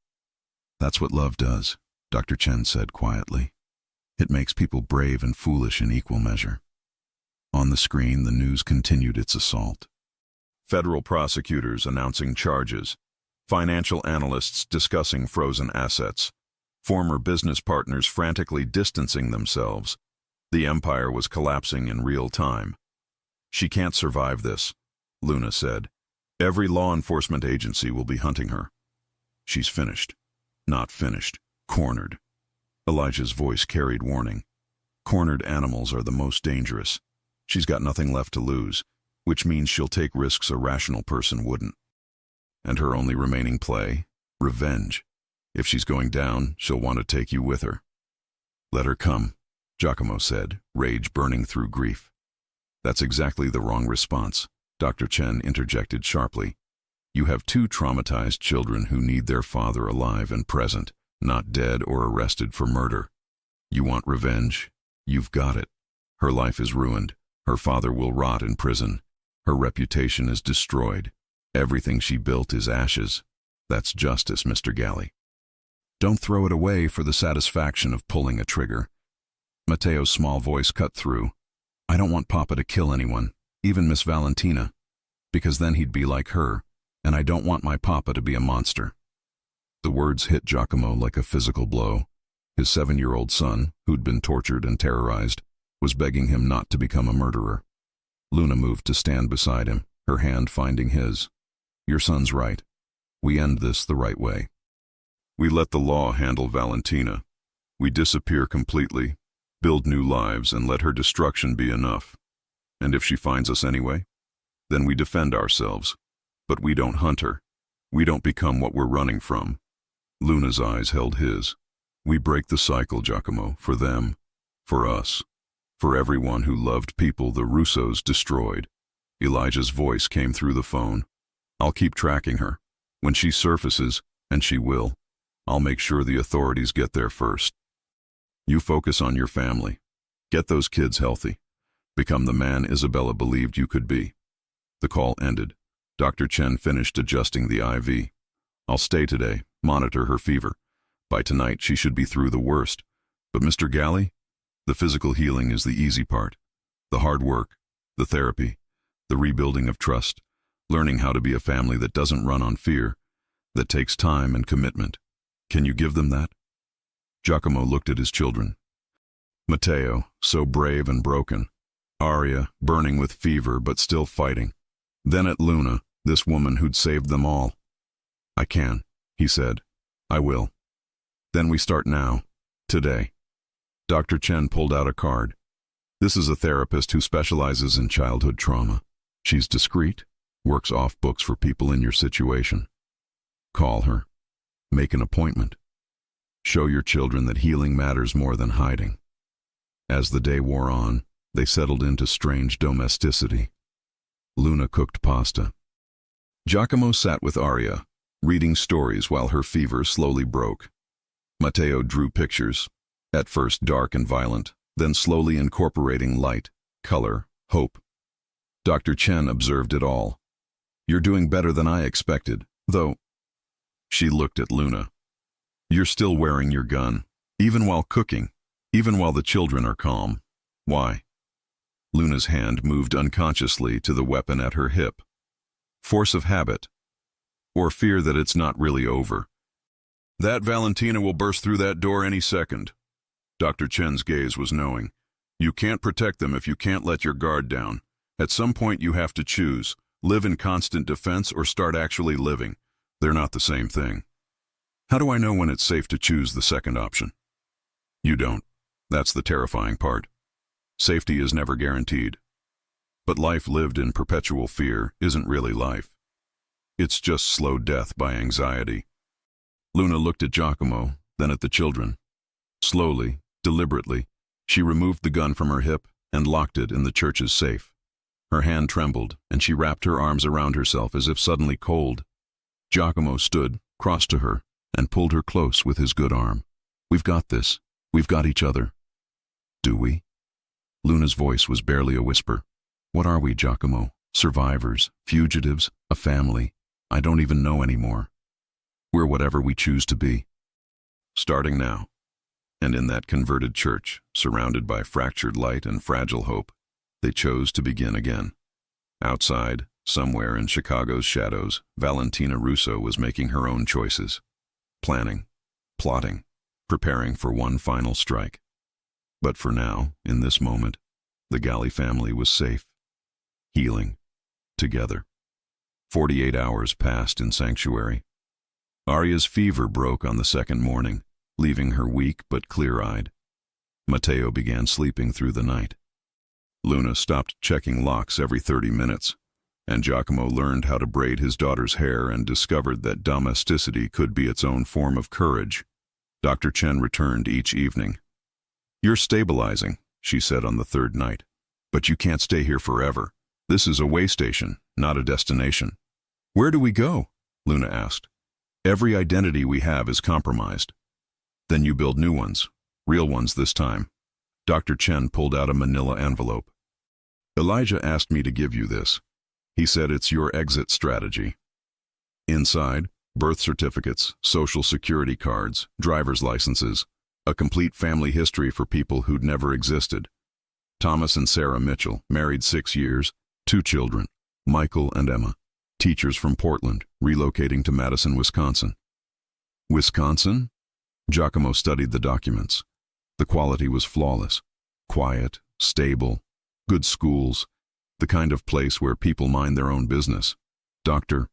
That's what love does, Dr. Chen said quietly. It makes people brave and foolish in equal measure. On the screen, the news continued its assault. Federal prosecutors announcing charges. Financial analysts discussing frozen assets. Former business partners frantically distancing themselves. The empire was collapsing in real time. She can't survive this, Luna said. Every law enforcement agency will be hunting her. She's finished. Not finished. Cornered. Elijah's voice carried warning. Cornered animals are the most dangerous. She's got nothing left to lose, which means she'll take risks a rational person wouldn't. And her only remaining play? Revenge. If she's going down, she'll want to take you with her. Let her come, Giacomo said, rage burning through grief. That's exactly the wrong response, Dr. Chen interjected sharply. You have 2 traumatized children who need their father alive and present, not dead or arrested for murder. You want revenge? You've got it. Her life is ruined. Her father will rot in prison. Her reputation is destroyed. Everything she built is ashes. That's justice, Mr. Galli. Don't throw it away for the satisfaction of pulling a trigger. Matteo's small voice cut through. I don't want Papa to kill anyone, even Miss Valentina, because then he'd be like her, and I don't want my Papa to be a monster. The words hit Giacomo like a physical blow. His 7-year-old son, who'd been tortured and terrorized, was begging him not to become a murderer. Luna moved to stand beside him, her hand finding his. Your son's right. We end this the right way. We let the law handle Valentina. We disappear completely, build new lives, and let her destruction be enough. And if she finds us anyway, then we defend ourselves. But we don't hunt her. We don't become what we're running from. Luna's eyes held his. We break the cycle, Giacomo, for them, for us, for everyone who loved people the Russos destroyed. Elijah's voice came through the phone. I'll keep tracking her. When she surfaces, and she will, I'll make sure the authorities get there first. You focus on your family. Get those kids healthy. Become the man Isabella believed you could be. The call ended. Dr. Chen finished adjusting the IV. I'll stay today, monitor her fever. By tonight, she should be through the worst. But Mr. Galli, the physical healing is the easy part. The hard work, the therapy, the rebuilding of trust, learning how to be a family that doesn't run on fear, that takes time and commitment. Can you give them that? Giacomo looked at his children. Matteo, so brave and broken. Aria, burning with fever but still fighting. Then at Luna, this woman who'd saved them all. I can, he said. I will. Then we start now, today. Dr. Chen pulled out a card. This is a therapist who specializes in childhood trauma. She's discreet, works off books for people in your situation. Call her. Make an appointment. Show your children that healing matters more than hiding. As the day wore on, they settled into strange domesticity. Luna cooked pasta. Giacomo sat with Aria, reading stories while her fever slowly broke. Matteo drew pictures, at first dark and violent, then slowly incorporating light, color, hope. Dr. Chen observed it all. You're doing better than I expected, though. She looked at Luna. You're still wearing your gun, even while cooking, even while the children are calm. Why? Luna's hand moved unconsciously to the weapon at her hip. Force of habit, or fear that it's not really over. That Valentina will burst through that door any second. Dr. Chen's gaze was knowing. You can't protect them if you can't let your guard down. At some point you have to choose, live in constant defense or start actually living. They're not the same thing. How do I know when it's safe to choose the second option? You don't. That's the terrifying part. Safety is never guaranteed. But life lived in perpetual fear isn't really life. It's just slow death by anxiety. Luna looked at Giacomo, then at the children. Slowly, deliberately, she removed the gun from her hip and locked it in the church's safe. Her hand trembled, and she wrapped her arms around herself as if suddenly cold. Giacomo stood, crossed to her, and pulled her close with his good arm. We've got this. We've got each other. Do we? Luna's voice was barely a whisper. What are we, Giacomo? Survivors, fugitives, a family? I don't even know anymore. We're whatever we choose to be. Starting now. And in that converted church, surrounded by fractured light and fragile hope, they chose to begin again. Outside, somewhere in Chicago's shadows, Valentina Russo was making her own choices. Planning, plotting, preparing for one final strike. But for now, in this moment, the Galli family was safe. Healing. Together. 48 hours passed in sanctuary. Aria's fever broke on the second morning, leaving her weak but clear-eyed. Matteo began sleeping through the night. Luna stopped checking locks every 30 minutes, and Giacomo learned how to braid his daughter's hair and discovered that domesticity could be its own form of courage. Dr. Chen returned each evening. You're stabilizing, she said on the third night, but you can't stay here forever. This is a way station, not a destination. Where do we go? Luna asked. Every identity we have is compromised. Then you build new ones, real ones this time. Dr. Chen pulled out a manila envelope. Elijah asked me to give you this. He said it's your exit strategy. Inside, birth certificates, social security cards, driver's licenses, a complete family history for people who'd never existed. Thomas and Sarah Mitchell, married 6 years, 2 children, Michael and Emma, teachers from Portland, relocating to Madison, Wisconsin. Wisconsin? Giacomo studied the documents. The quality was flawless. Quiet, stable, good schools, the kind of place where people mind their own business. Dr.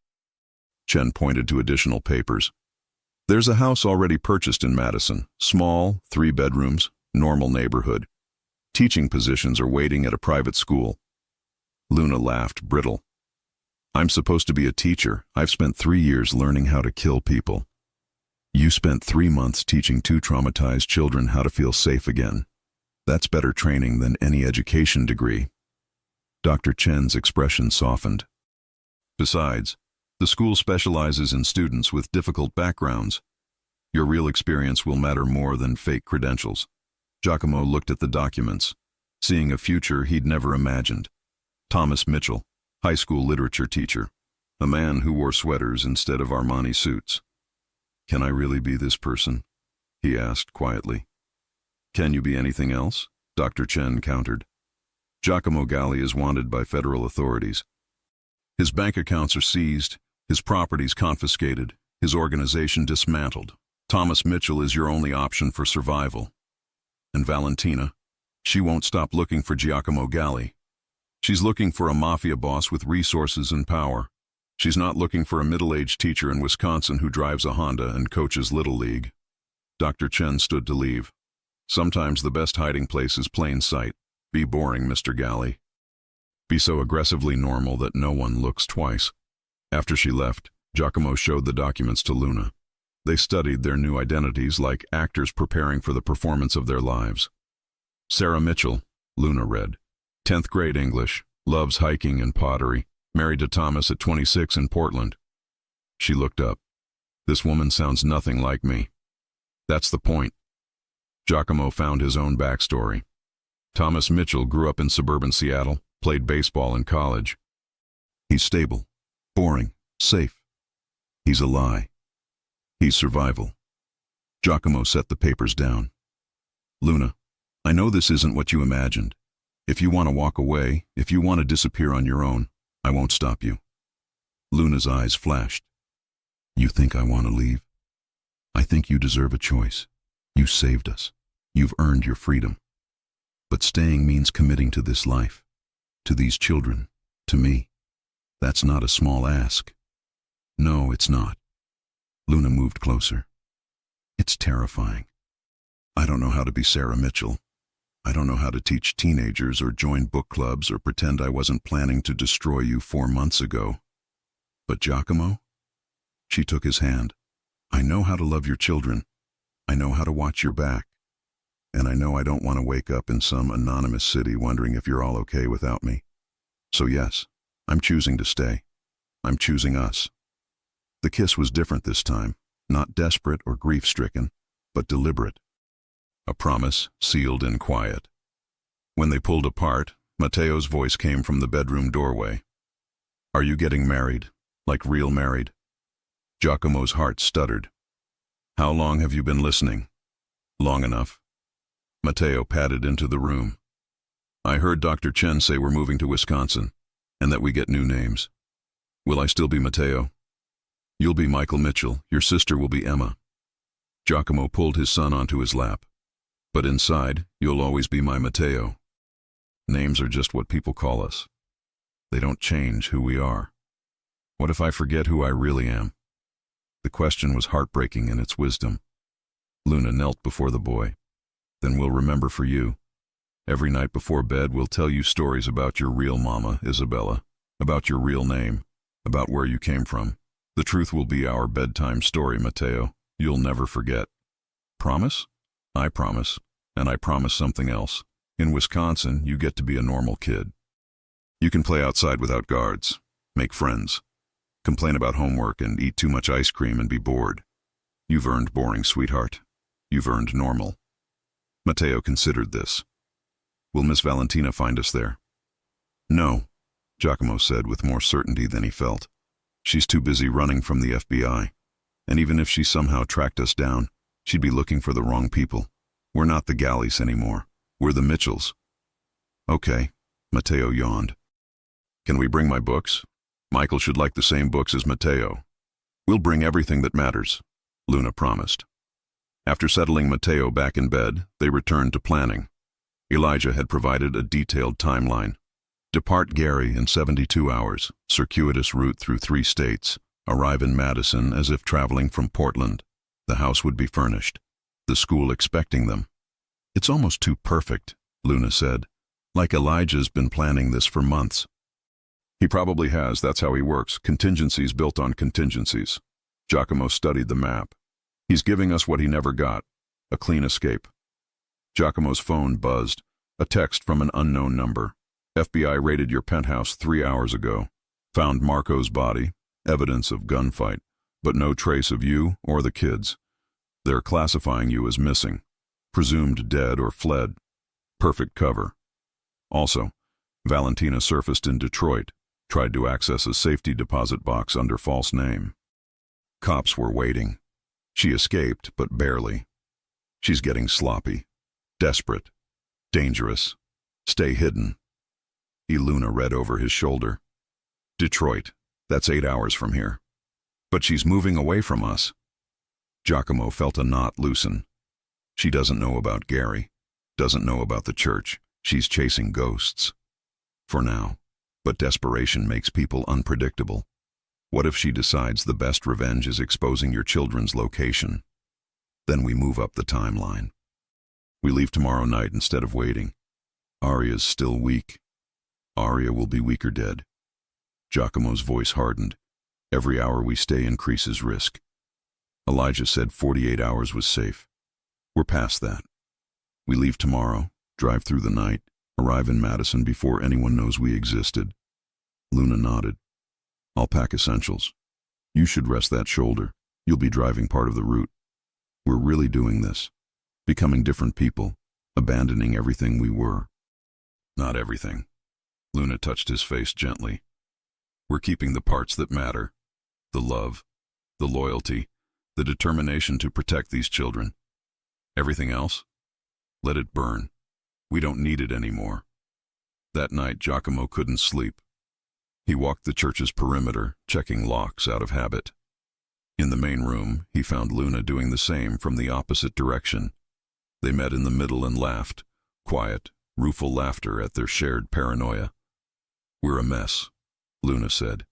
Chen pointed to additional papers. There's a house already purchased in Madison, small, 3 bedrooms, normal neighborhood. Teaching positions are waiting at a private school. Luna laughed, brittle. I'm supposed to be a teacher. I've spent 3 years learning how to kill people. You spent 3 months teaching 2 traumatized children how to feel safe again. That's better training than any education degree. Dr. Chen's expression softened. Besides, the school specializes in students with difficult backgrounds. Your real experience will matter more than fake credentials. Giacomo looked at the documents, seeing a future he'd never imagined. Thomas Mitchell, high school literature teacher, a man who wore sweaters instead of Armani suits. Can I really be this person? He asked quietly. Can you be anything else? Dr. Chen countered. Giacomo Galli is wanted by federal authorities. His bank accounts are seized, his properties confiscated, his organization dismantled. Thomas Mitchell is your only option for survival. And Valentina, she won't stop looking for Giacomo Galli. She's looking for a mafia boss with resources and power. She's not looking for a middle-aged teacher in Wisconsin who drives a Honda and coaches Little League. Dr. Chen stood to leave. Sometimes the best hiding place is plain sight. Be boring, Mr. Galli. Be so aggressively normal that no one looks twice. After she left, Giacomo showed the documents to Luna. They studied their new identities like actors preparing for the performance of their lives. Sarah Mitchell, Luna read. 10th grade English, loves hiking and pottery, married to Thomas at 26 in Portland. She looked up. This woman sounds nothing like me. That's the point. Giacomo found his own backstory. Thomas Mitchell grew up in suburban Seattle, played baseball in college. He's stable, boring, safe. He's a lie. He's survival. Giacomo set the papers down. Luna, I know this isn't what you imagined. If you want to walk away, if you want to disappear on your own, I won't stop you. Luna's eyes flashed. You think I want to leave? I think you deserve a choice. You saved us. You've earned your freedom. But staying means committing to this life, to these children, to me. That's not a small ask. No, it's not. Luna moved closer. It's terrifying. I don't know how to be Sarah Mitchell. I don't know how to teach teenagers or join book clubs or pretend I wasn't planning to destroy you 4 months ago. But Giacomo? She took his hand. I know how to love your children. I know how to watch your back. And I know I don't want to wake up in some anonymous city wondering if you're all okay without me. So yes, I'm choosing to stay. I'm choosing us. The kiss was different this time, not desperate or grief-stricken, but deliberate. A promise sealed in quiet. When they pulled apart, Matteo's voice came from the bedroom doorway. Are you getting married? Like real married? Giacomo's heart stuttered. How long have you been listening? Long enough. Matteo padded into the room. I heard Dr. Chen say we're moving to Wisconsin, and that we get new names. Will I still be Matteo? You'll be Michael Mitchell, your sister will be Emma. Giacomo pulled his son onto his lap. But inside, you'll always be my Matteo. Names are just what people call us. They don't change who we are. What if I forget who I really am? The question was heartbreaking in its wisdom. Luna knelt before the boy. Then we'll remember for you. Every night before bed, we'll tell you stories about your real mama, Isabella, about your real name, about where you came from. The truth will be our bedtime story, Matteo. You'll never forget. Promise? I promise. And I promise something else. In Wisconsin, you get to be a normal kid. You can play outside without guards, make friends, complain about homework and eat too much ice cream and be bored. You've earned boring, sweetheart. You've earned normal. Matteo considered this. Will Miss Valentina find us there? No, Giacomo said with more certainty than he felt. She's too busy running from the FBI. And even if she somehow tracked us down, she'd be looking for the wrong people. We're not the Galleys anymore. We're the Mitchells. Okay, Matteo yawned. Can we bring my books? Michael should like the same books as Matteo. We'll bring everything that matters, Luna promised. After settling Matteo back in bed, they returned to planning. Elijah had provided a detailed timeline. Depart Gary in 72 hours, circuitous route through 3 states, arrive in Madison as if traveling from Portland. The house would be furnished. The school expecting them. It's almost too perfect, Luna said. Like Elijah's been planning this for months. He probably has, that's how he works, contingencies built on contingencies. Giacomo studied the map. He's giving us what he never got, a clean escape. Giacomo's phone buzzed, a text from an unknown number. FBI raided your penthouse 3 hours ago. Found Marco's body, evidence of gunfight, but no trace of you or the kids. They're classifying you as missing, presumed dead or fled. Perfect cover. Also, Valentina surfaced in Detroit, tried to access a safety deposit box under false name. Cops were waiting. She escaped, but barely. She's getting sloppy, desperate, dangerous. Stay hidden. Luna read over his shoulder. Detroit, that's 8 hours from here. But she's moving away from us. Giacomo felt a knot loosen. She doesn't know about Gary, doesn't know about the church. She's chasing ghosts. For now. But desperation makes people unpredictable. What if she decides the best revenge is exposing your children's location? Then we move up the timeline. We leave tomorrow night instead of waiting. Aria's still weak. Aria will be weaker dead. Giacomo's voice hardened. Every hour we stay increases risk. Elijah said 48 hours was safe. We're past that. We leave tomorrow, drive through the night, arrive in Madison before anyone knows we existed. Luna nodded. I'll pack essentials. You should rest that shoulder. You'll be driving part of the route. We're really doing this. Becoming different people, abandoning everything we were. Not everything. Luna touched his face gently. We're keeping the parts that matter. The love, the loyalty, the determination to protect these children. Everything else? Let it burn. We don't need it anymore. That night, Giacomo couldn't sleep. He walked the church's perimeter, checking locks out of habit. In the main room, he found Luna doing the same from the opposite direction. They met in the middle and laughed, quiet, rueful laughter at their shared paranoia. We're a mess, Luna said.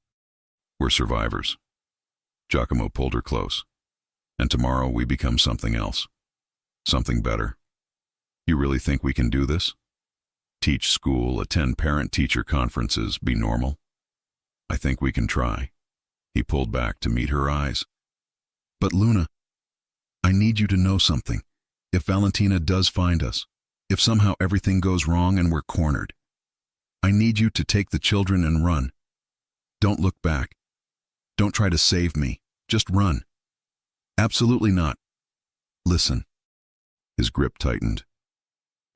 We're survivors. Giacomo pulled her close. And tomorrow we become something else. Something better. You really think we can do this? Teach school, attend parent-teacher conferences, be normal? I think we can try. He pulled back to meet her eyes. But Luna, I need you to know something. If Valentina does find us, if somehow everything goes wrong and we're cornered, I need you to take the children and run. Don't look back. Don't try to save me. Just run. Absolutely not. Listen. His grip tightened.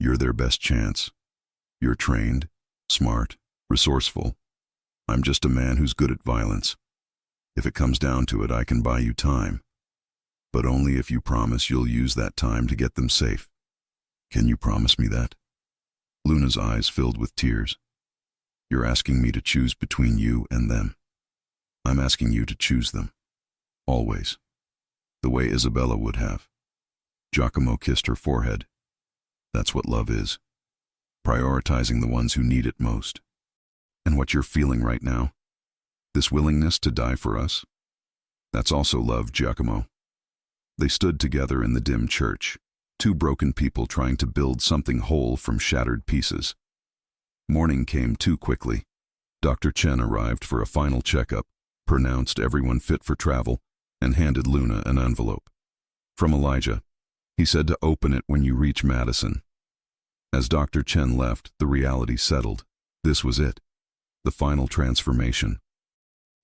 You're their best chance. You're trained, smart, resourceful. I'm just a man who's good at violence. If it comes down to it, I can buy you time. But only if you promise you'll use that time to get them safe. Can you promise me that? Luna's eyes filled with tears. You're asking me to choose between you and them. I'm asking you to choose them. Always. The way Isabella would have. Giacomo kissed her forehead. That's what love is. Prioritizing the ones who need it most. And what you're feeling right now, this willingness to die for us, that's also love, Giacomo. They stood together in the dim church, two broken people trying to build something whole from shattered pieces. Morning came too quickly. Dr. Chen arrived for a final checkup, pronounced everyone fit for travel, and handed Luna an envelope. From Elijah. He said to open it when you reach Madison. As Dr. Chen left, the reality settled. This was it. The final transformation.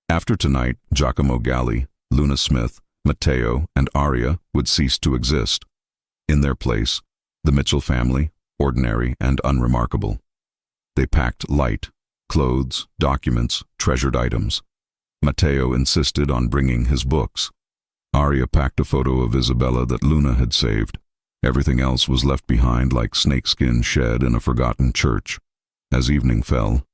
After tonight, Giacomo Galli, Luna Smith, Matteo, and Aria would cease to exist. In their place, the Mitchell family, ordinary and unremarkable. They packed light, clothes, documents, treasured items. Matteo insisted on bringing his books. Aria packed a photo of Isabella that Luna had saved. Everything else was left behind like snakeskin shed in a forgotten church. As evening fell,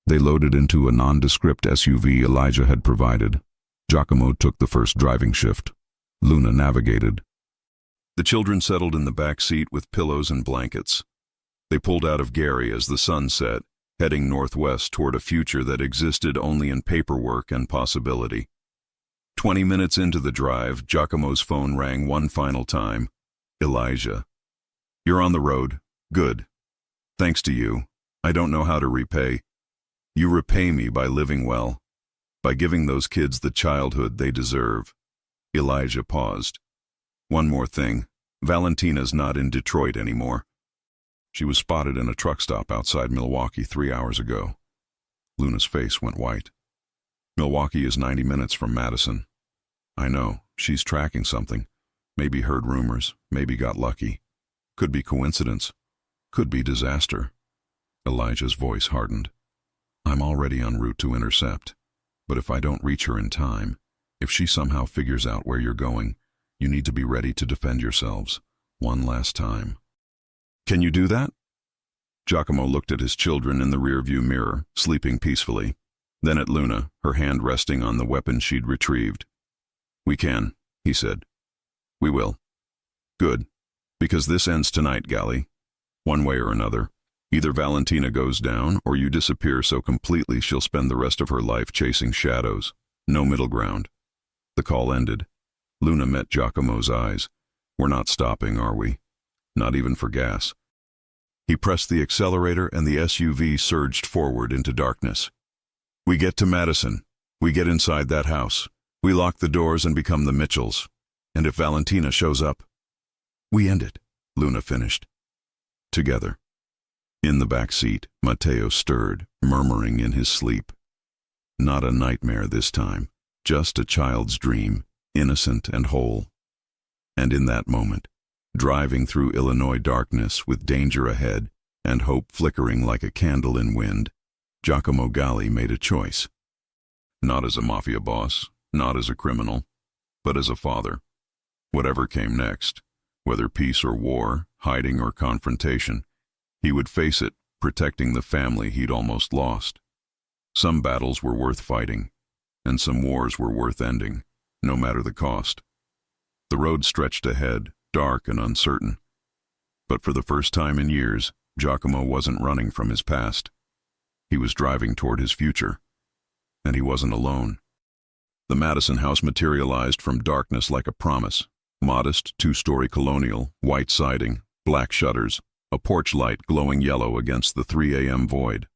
they loaded into a nondescript SUV Elijah had provided. Giacomo took the first driving shift. Luna navigated. The children settled in the back seat with pillows and blankets. They pulled out of Gary as the sun set, heading northwest toward a future that existed only in paperwork and possibility. 20 minutes into the drive, Giacomo's phone rang one final time. Elijah. You're on the road. Good. Thanks to you. I don't know how to repay. You repay me by living well, by giving those kids the childhood they deserve. Elijah paused. One more thing. Valentina's not in Detroit anymore. She was spotted in a truck stop outside Milwaukee 3 hours ago. Luna's face went white. Milwaukee is 90 minutes from Madison. I know, she's tracking something. Maybe heard rumors, maybe got lucky. Could be coincidence. Could be disaster. Elijah's voice hardened. I'm already en route to intercept. But if I don't reach her in time, if she somehow figures out where you're going, you need to be ready to defend yourselves. One last time. Can you do that? Giacomo looked at his children in the rearview mirror, sleeping peacefully. Then at Luna, her hand resting on the weapon she'd retrieved. We can, he said. We will. Good. Because this ends tonight, Galli. One way or another. Either Valentina goes down, or you disappear so completely she'll spend the rest of her life chasing shadows. No middle ground. The call ended. Luna met Giacomo's eyes. We're not stopping, are we? Not even for gas. He pressed the accelerator and the SUV surged forward into darkness. We get to Madison. We get inside that house. We lock the doors and become the Mitchells. And if Valentina shows up, we end it, Luna finished. Together. In the back seat, Matteo stirred, murmuring in his sleep. Not a nightmare this time, just a child's dream, innocent and whole. And in that moment, driving through Illinois darkness with danger ahead and hope flickering like a candle in wind, Giacomo Galli made a choice. Not as a mafia boss, not as a criminal, but as a father. Whatever came next, whether peace or war, hiding or confrontation, he would face it, protecting the family he'd almost lost. Some battles were worth fighting, and some wars were worth ending, no matter the cost. The road stretched ahead, dark and uncertain. But for the first time in years, Giacomo wasn't running from his past. He was driving toward his future. And he wasn't alone. The Madison house materialized from darkness like a promise. Modest, two-story colonial, white siding, black shutters, a porch light glowing yellow against the 3 a.m. void.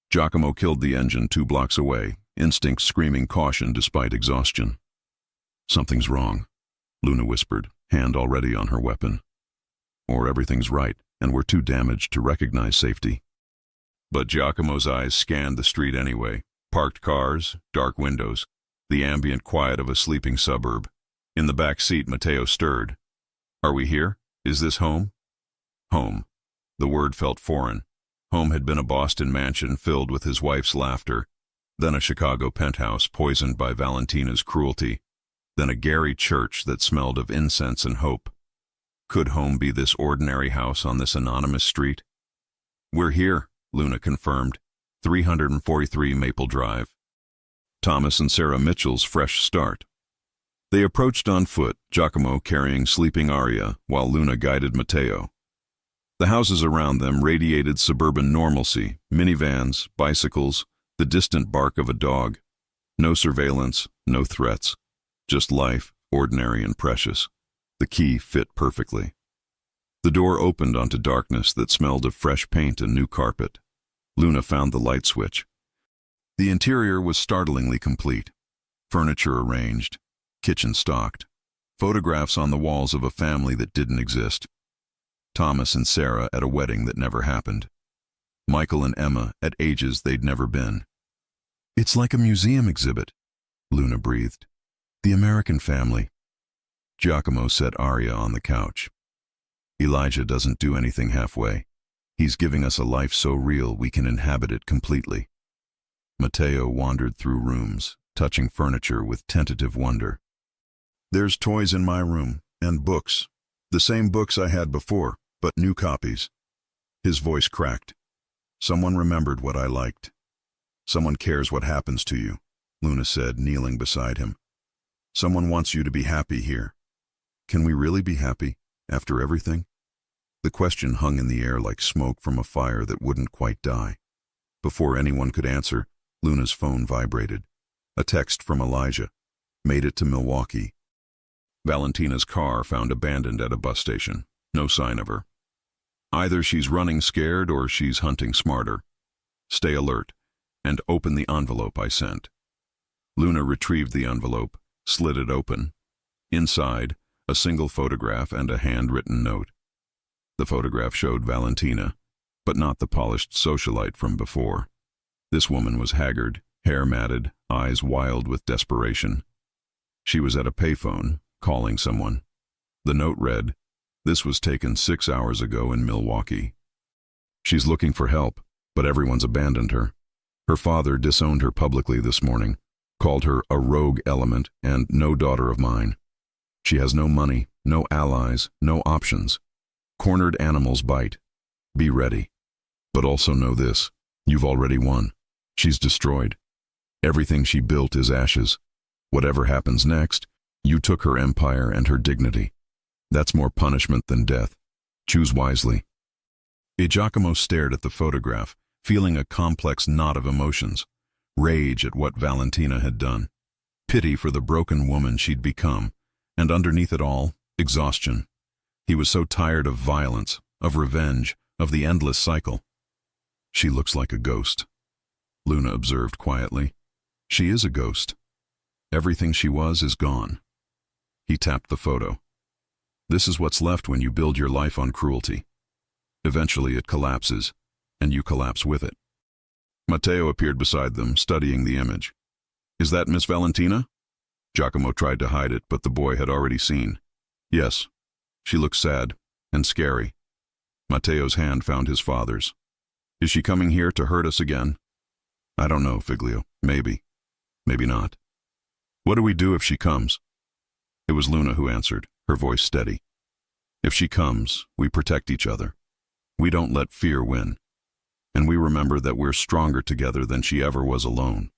Giacomo killed the engine 2 blocks away, instinct screaming caution despite exhaustion. Something's wrong, Luna whispered, hand already on her weapon. Or everything's right, and we're too damaged to recognize safety. But Giacomo's eyes scanned the street anyway. Parked cars, dark windows, the ambient quiet of a sleeping suburb. In the back seat, Matteo stirred. Are we here? Is this home? Home. The word felt foreign. Home had been a Boston mansion filled with his wife's laughter, then a Chicago penthouse poisoned by Valentina's cruelty, then a Gary church that smelled of incense and hope. Could home be this ordinary house on this anonymous street? We're here, Luna confirmed. 343 Maple Drive. Thomas and Sarah Mitchell's fresh start. They approached on foot, Giacomo carrying sleeping Aria, while Luna guided Matteo. The houses around them radiated suburban normalcy, minivans, bicycles, the distant bark of a dog. No surveillance, no threats. Just life, ordinary and precious. The key fit perfectly. The door opened onto darkness that smelled of fresh paint and new carpet. Luna found the light switch. The interior was startlingly complete. Furniture arranged, kitchen stocked, photographs on the walls of a family that didn't exist. Thomas and Sarah at a wedding that never happened. Michael and Emma at ages they'd never been. It's like a museum exhibit, Luna breathed. The American family. Giacomo set Aria on the couch. Elijah doesn't do anything halfway. He's giving us a life so real we can inhabit it completely. Matteo wandered through rooms, touching furniture with tentative wonder. There's toys in my room, and books. The same books I had before, but new copies. His voice cracked. Someone remembered what I liked. Someone cares what happens to you, Luna said, kneeling beside him. Someone wants you to be happy here. Can we really be happy, after everything? The question hung in the air like smoke from a fire that wouldn't quite die. Before anyone could answer, Luna's phone vibrated. A text from Elijah. Made it to Milwaukee. Valentina's car found abandoned at a bus station. No sign of her. Either she's running scared or she's hunting smarter. Stay alert, and open the envelope I sent. Luna retrieved the envelope, slid it open. Inside, a single photograph and a handwritten note. The photograph showed Valentina, but not the polished socialite from before. This woman was haggard, hair matted, eyes wild with desperation. She was at a payphone, calling someone. The note read, "This was taken 6 hours ago in Milwaukee. She's looking for help, but everyone's abandoned her. Her father disowned her publicly this morning, called her a rogue element and no daughter of mine. She has no money, no allies, no options. Cornered animals bite. Be ready. But also know this, you've already won. She's destroyed. Everything she built is ashes. Whatever happens next, you took her empire and her dignity. That's more punishment than death. Choose wisely." Giacomo stared at the photograph, feeling a complex knot of emotions. Rage at what Valentina had done. Pity for the broken woman she'd become. And underneath it all, exhaustion. He was so tired of violence, of revenge, of the endless cycle. "She looks like a ghost," Luna observed quietly. "She is a ghost. Everything she was is gone." He tapped the photo. This is what's left when you build your life on cruelty. Eventually it collapses, and you collapse with it. Matteo appeared beside them, studying the image. Is that Miss Valentina? Giacomo tried to hide it, but the boy had already seen. Yes. She looked sad and scary. Matteo's hand found his father's. Is she coming here to hurt us again? I don't know, Figlio. Maybe. Maybe not. What do we do if she comes? It was Luna who answered, her voice steady. If she comes, we protect each other. We don't let fear win. And we remember that we're stronger together than she ever was alone.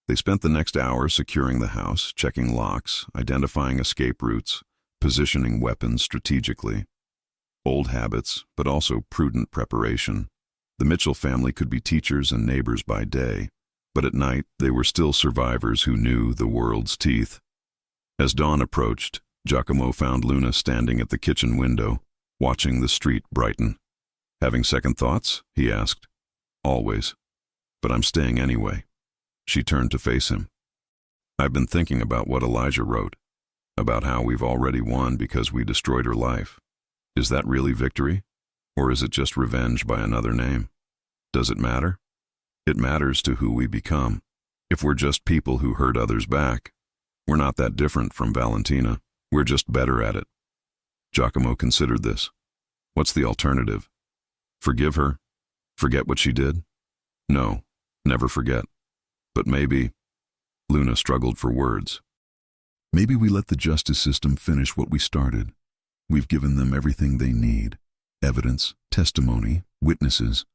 They spent the next hour securing the house, checking locks, identifying escape routes, positioning weapons strategically. Old habits, but also prudent preparation. The Mitchell family could be teachers and neighbors by day, but at night they were still survivors who knew the world's teeth. As dawn approached, Giacomo found Luna standing at the kitchen window, watching the street brighten. Having second thoughts? He asked. Always. But I'm staying anyway. She turned to face him. I've been thinking about what Elijah wrote, about how we've already won because we destroyed her life. Is that really victory? Or is it just revenge by another name? Does it matter? It matters to who we become. If we're just people who hurt others back, we're not that different from Valentina. We're just better at it. Giacomo considered this. What's the alternative? Forgive her? Forget what she did? No, never forget. But maybe... Luna struggled for words. Maybe we let the justice system finish what we started. We've given them everything they need. Evidence, testimony, witnesses.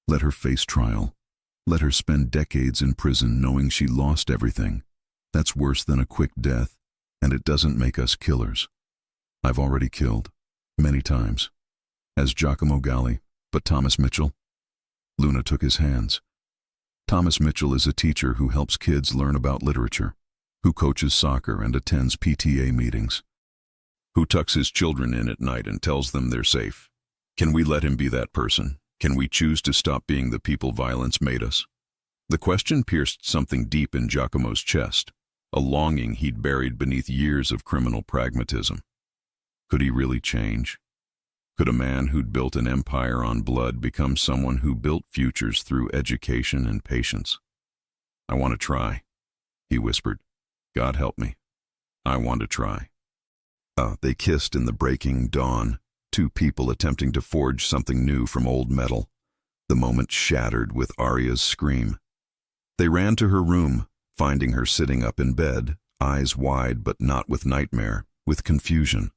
Let her face trial. Let her spend decades in prison knowing she lost everything. That's worse than a quick death, and it doesn't make us killers. I've already killed. Many times. As Giacomo Galli, but Thomas Mitchell? Luna took his hands. Thomas Mitchell is a teacher who helps kids learn about literature, who coaches soccer and attends PTA meetings, who tucks his children in at night and tells them they're safe. Can we let him be that person? Can we choose to stop being the people violence made us? The question pierced something deep in Giacomo's chest, a longing he'd buried beneath years of criminal pragmatism. Could he really change? Could a man who'd built an empire on blood become someone who built futures through education and patience? I want to try, he whispered. God help me. I want to try. They kissed in the breaking dawn, two people attempting to forge something new from old metal. The moment shattered with Aria's scream. They ran to her room, finding her sitting up in bed, eyes wide but not with nightmare, with confusion.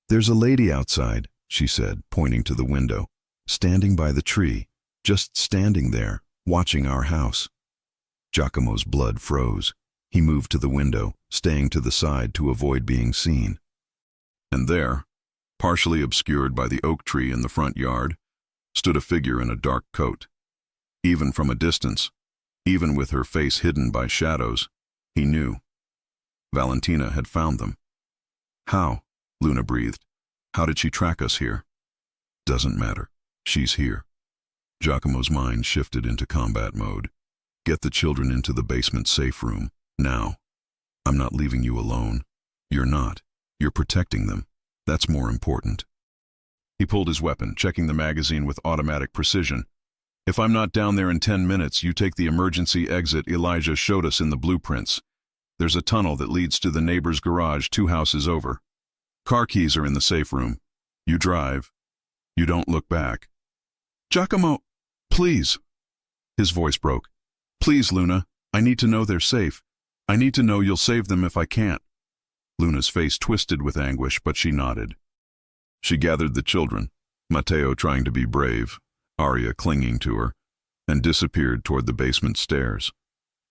There's a lady outside, she said, pointing to the window, standing by the tree, just standing there, watching our house. Giacomo's blood froze. He moved to the window, staying to the side to avoid being seen. And there, partially obscured by the oak tree in the front yard, stood a figure in a dark coat. Even from a distance, even with her face hidden by shadows, he knew. Valentina had found them. How? Luna breathed. How did she track us here? Doesn't matter. She's here. Giacomo's mind shifted into combat mode. Get the children into the basement safe room, now. I'm not leaving you alone. You're not. You're protecting them. That's more important. He pulled his weapon, checking the magazine with automatic precision. If I'm not down there in 10 minutes, you take the emergency exit Elijah showed us in the blueprints. There's a tunnel that leads to the neighbor's garage 2 houses over. Car keys are in the safe room. You drive. You don't look back. Giacomo, please. His voice broke. Please, Luna. I need to know they're safe. I need to know you'll save them if I can't. Luna's face twisted with anguish, but she nodded. She gathered the children, Matteo trying to be brave, Aria clinging to her, and disappeared toward the basement stairs.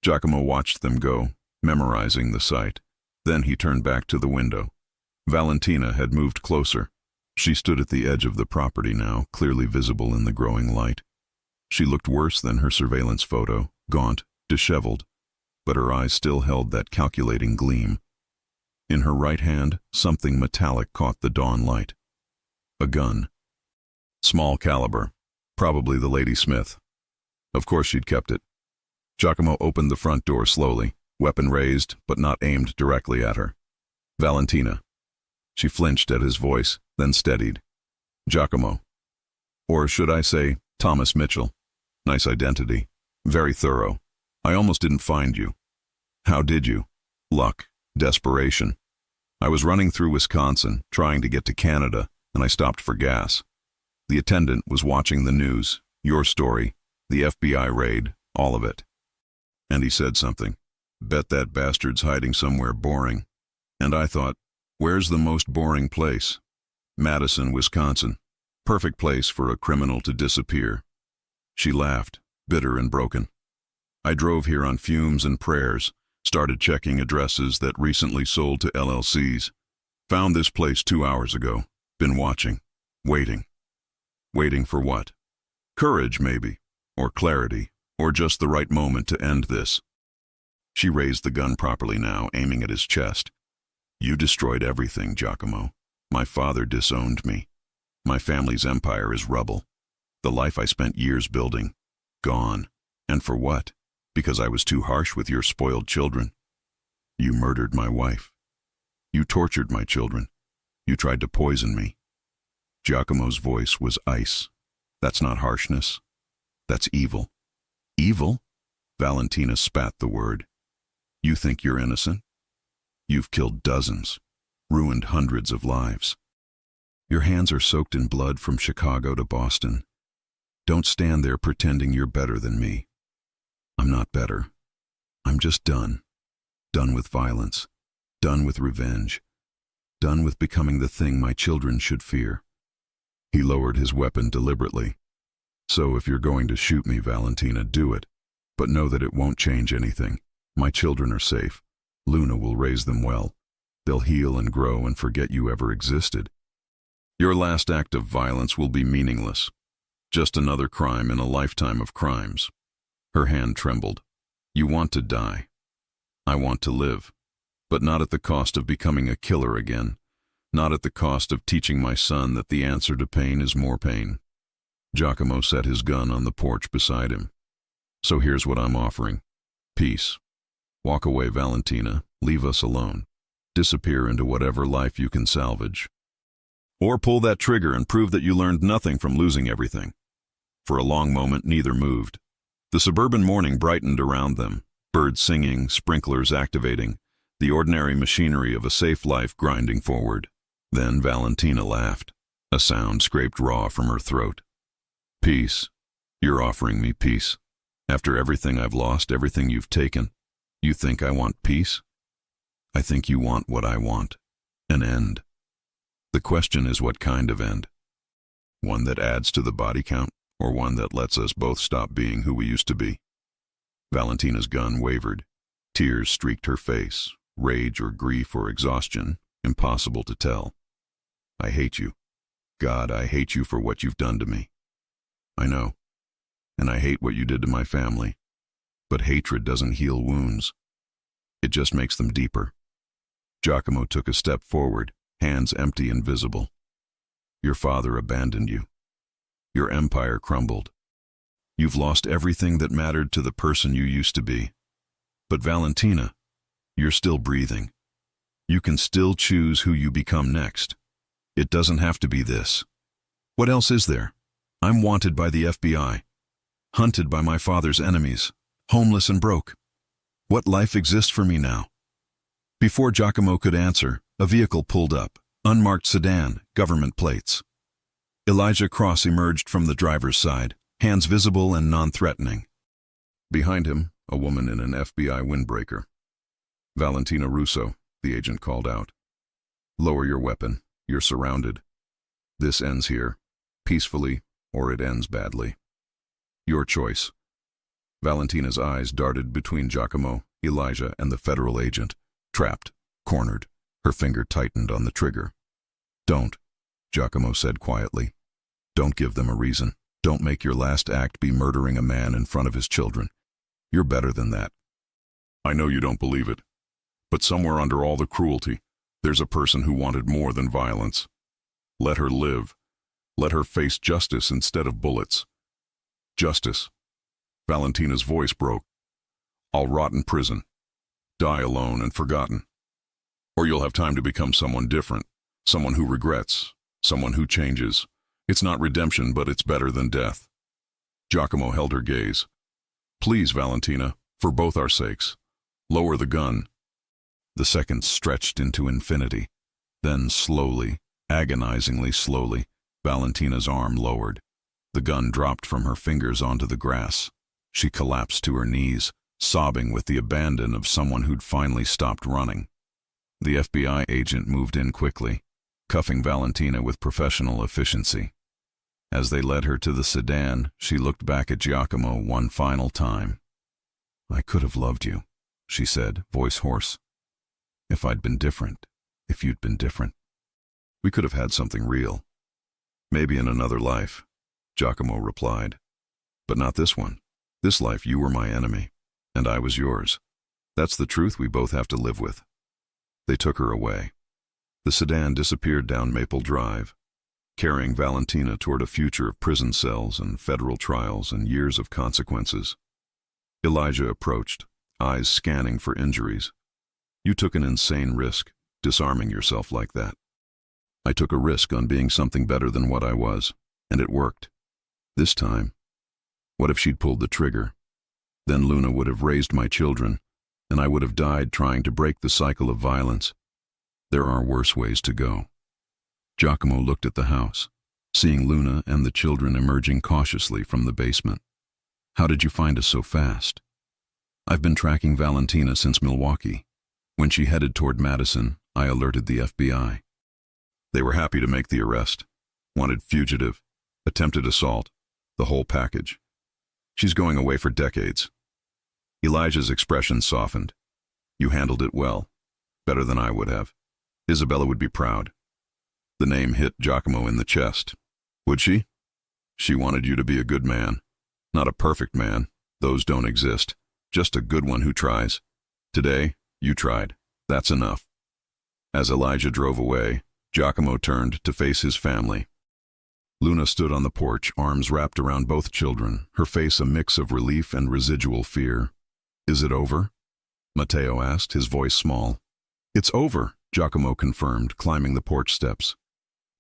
Giacomo watched them go, memorizing the sight. Then he turned back to the window. Valentina had moved closer. She stood at the edge of the property now, clearly visible in the growing light. She looked worse than her surveillance photo, gaunt, disheveled, but her eyes still held that calculating gleam. In her right hand, something metallic caught the dawn light. A gun. Small caliber. Probably the Lady Smith. Of course she'd kept it. Giacomo opened the front door slowly, weapon raised but not aimed directly at her. Valentina. She flinched at his voice, then steadied. Giacomo. Or should I say, Thomas Mitchell. Nice identity. Very thorough. I almost didn't find you. How did you? Luck. Desperation. I was running through Wisconsin, trying to get to Canada, and I stopped for gas. The attendant was watching the news, your story, the FBI raid, all of it. And he said something. Bet that bastard's hiding somewhere boring. And I thought, where's the most boring place? Madison, Wisconsin. Perfect place for a criminal to disappear. She laughed, bitter and broken. I drove here on fumes and prayers, started checking addresses that recently sold to LLCs. Found this place 2 hours ago. Been watching. Waiting. Waiting for what? Courage, maybe. Or clarity. Or just the right moment to end this. She raised the gun properly now, aiming at his chest. You destroyed everything, Giacomo. My father disowned me. My family's empire is rubble. The life I spent years building. Gone. And for what? Because I was too harsh with your spoiled children. You murdered my wife. You tortured my children. You tried to poison me. Giacomo's voice was ice. That's not harshness. That's evil. Evil? Valentina spat the word. You think you're innocent? You've killed dozens, ruined hundreds of lives. Your hands are soaked in blood from Chicago to Boston. Don't stand there pretending you're better than me. I'm not better. I'm just done. Done with violence. Done with revenge. Done with becoming the thing my children should fear. He lowered his weapon deliberately. So if you're going to shoot me, Valentina, do it. But know that it won't change anything. My children are safe. Luna will raise them well. They'll heal and grow and forget you ever existed. Your last act of violence will be meaningless. Just another crime in a lifetime of crimes. Her hand trembled. You want to die. I want to live. But not at the cost of becoming a killer again. Not at the cost of teaching my son that the answer to pain is more pain. Giacomo set his gun on the porch beside him. So here's what I'm offering. Peace. Walk away, Valentina. Leave us alone. Disappear into whatever life you can salvage. Or pull that trigger and prove that you learned nothing from losing everything. For a long moment, neither moved. The suburban morning brightened around them, birds singing, sprinklers activating, the ordinary machinery of a safe life grinding forward. Then Valentina laughed. A sound scraped raw from her throat. Peace. You're offering me peace. After everything I've lost, everything you've taken, you think I want peace? I think you want what I want. An end. The question is what kind of end? One that adds to the body count, or one that lets us both stop being who we used to be? Valentina's gun wavered. Tears streaked her face. Rage or grief or exhaustion, impossible to tell. I hate you. God, I hate you for what you've done to me. I know. And I hate what you did to my family. But hatred doesn't heal wounds. It just makes them deeper. Giacomo took a step forward, hands empty and visible. Your father abandoned you. Your empire crumbled. You've lost everything that mattered to the person you used to be. But Valentina, you're still breathing. You can still choose who you become next. It doesn't have to be this. What else is there? I'm wanted by the FBI. Hunted by my father's enemies. Homeless and broke. What life exists for me now? Before Giacomo could answer, a vehicle pulled up. Unmarked sedan, government plates. Elijah Cross emerged from the driver's side, hands visible and non-threatening. Behind him, a woman in an FBI windbreaker. Valentina Russo, the agent called out. Lower your weapon. You're surrounded. This ends here, peacefully, or it ends badly. Your choice. Valentina's eyes darted between Giacomo, Elijah, and the federal agent. Trapped, cornered, her finger tightened on the trigger. Don't, Giacomo said quietly. Don't give them a reason. Don't make your last act be murdering a man in front of his children. You're better than that. I know you don't believe it, but somewhere under all the cruelty, there's a person who wanted more than violence. Let her live. Let her face justice instead of bullets. Justice. Valentina's voice broke. I'll rot in prison. Die alone and forgotten. Or you'll have time to become someone different, someone who regrets, someone who changes. It's not redemption, but it's better than death. Giacomo held her gaze. Please, Valentina, for both our sakes, lower the gun. The seconds stretched into infinity. Then slowly, agonizingly slowly, Valentina's arm lowered. The gun dropped from her fingers onto the grass. She collapsed to her knees, sobbing with the abandon of someone who'd finally stopped running. The FBI agent moved in quickly, cuffing Valentina with professional efficiency. As they led her to the sedan, she looked back at Giacomo one final time. "I could have loved you," she said, voice hoarse. "If I'd been different, if you'd been different. We could have had something real. Maybe in another life," Giacomo replied. "But not this one. This life you were my enemy, and I was yours. That's the truth we both have to live with." They took her away. The sedan disappeared down Maple Drive, carrying Valentina toward a future of prison cells and federal trials and years of consequences. Elijah approached, eyes scanning for injuries. "You took an insane risk, disarming yourself like that." "I took a risk on being something better than what I was, and it worked. This time, what if she'd pulled the trigger? Then Luna would have raised my children, and I would have died trying to break the cycle of violence. There are worse ways to go." Giacomo looked at the house, seeing Luna and the children emerging cautiously from the basement. "How did you find us so fast?" "I've been tracking Valentina since Milwaukee. When she headed toward Madison, I alerted the FBI. They were happy to make the arrest. Wanted fugitive, attempted assault, the whole package. She's going away for decades." Elijah's expression softened. "You handled it well, better than I would have. Isabella would be proud." The name hit Giacomo in the chest. "Would she?" "She wanted you to be a good man. Not a perfect man, those don't exist. Just a good one who tries. Today, you tried. That's enough." As Elijah drove away, Giacomo turned to face his family. Luna stood on the porch, arms wrapped around both children, her face a mix of relief and residual fear. "Is it over?" Matteo asked, his voice small. "It's over," Giacomo confirmed, climbing the porch steps.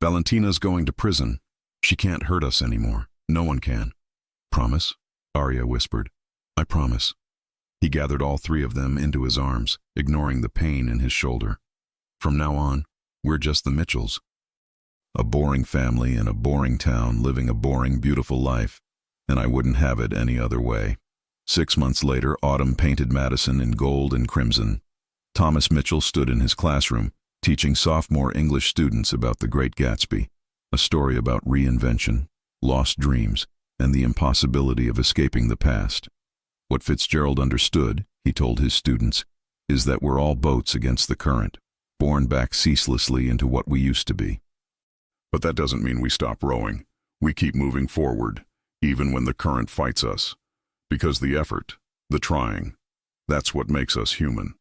"Valentina's going to prison. She can't hurt us anymore. No one can." "Promise?" Arya whispered. "I promise." He gathered all three of them into his arms, ignoring the pain in his shoulder. "From now on, we're just the Mitchells. A boring family in a boring town living a boring, beautiful life, and I wouldn't have it any other way." 6 months later, autumn painted Madison in gold and crimson. Thomas Mitchell stood in his classroom, teaching sophomore English students about The Great Gatsby, a story about reinvention, lost dreams, and the impossibility of escaping the past. What Fitzgerald understood, he told his students, is that we're all boats against the current, borne back ceaselessly into what we used to be. But that doesn't mean we stop rowing. We keep moving forward, even when the current fights us. Because the effort, the trying, that's what makes us human.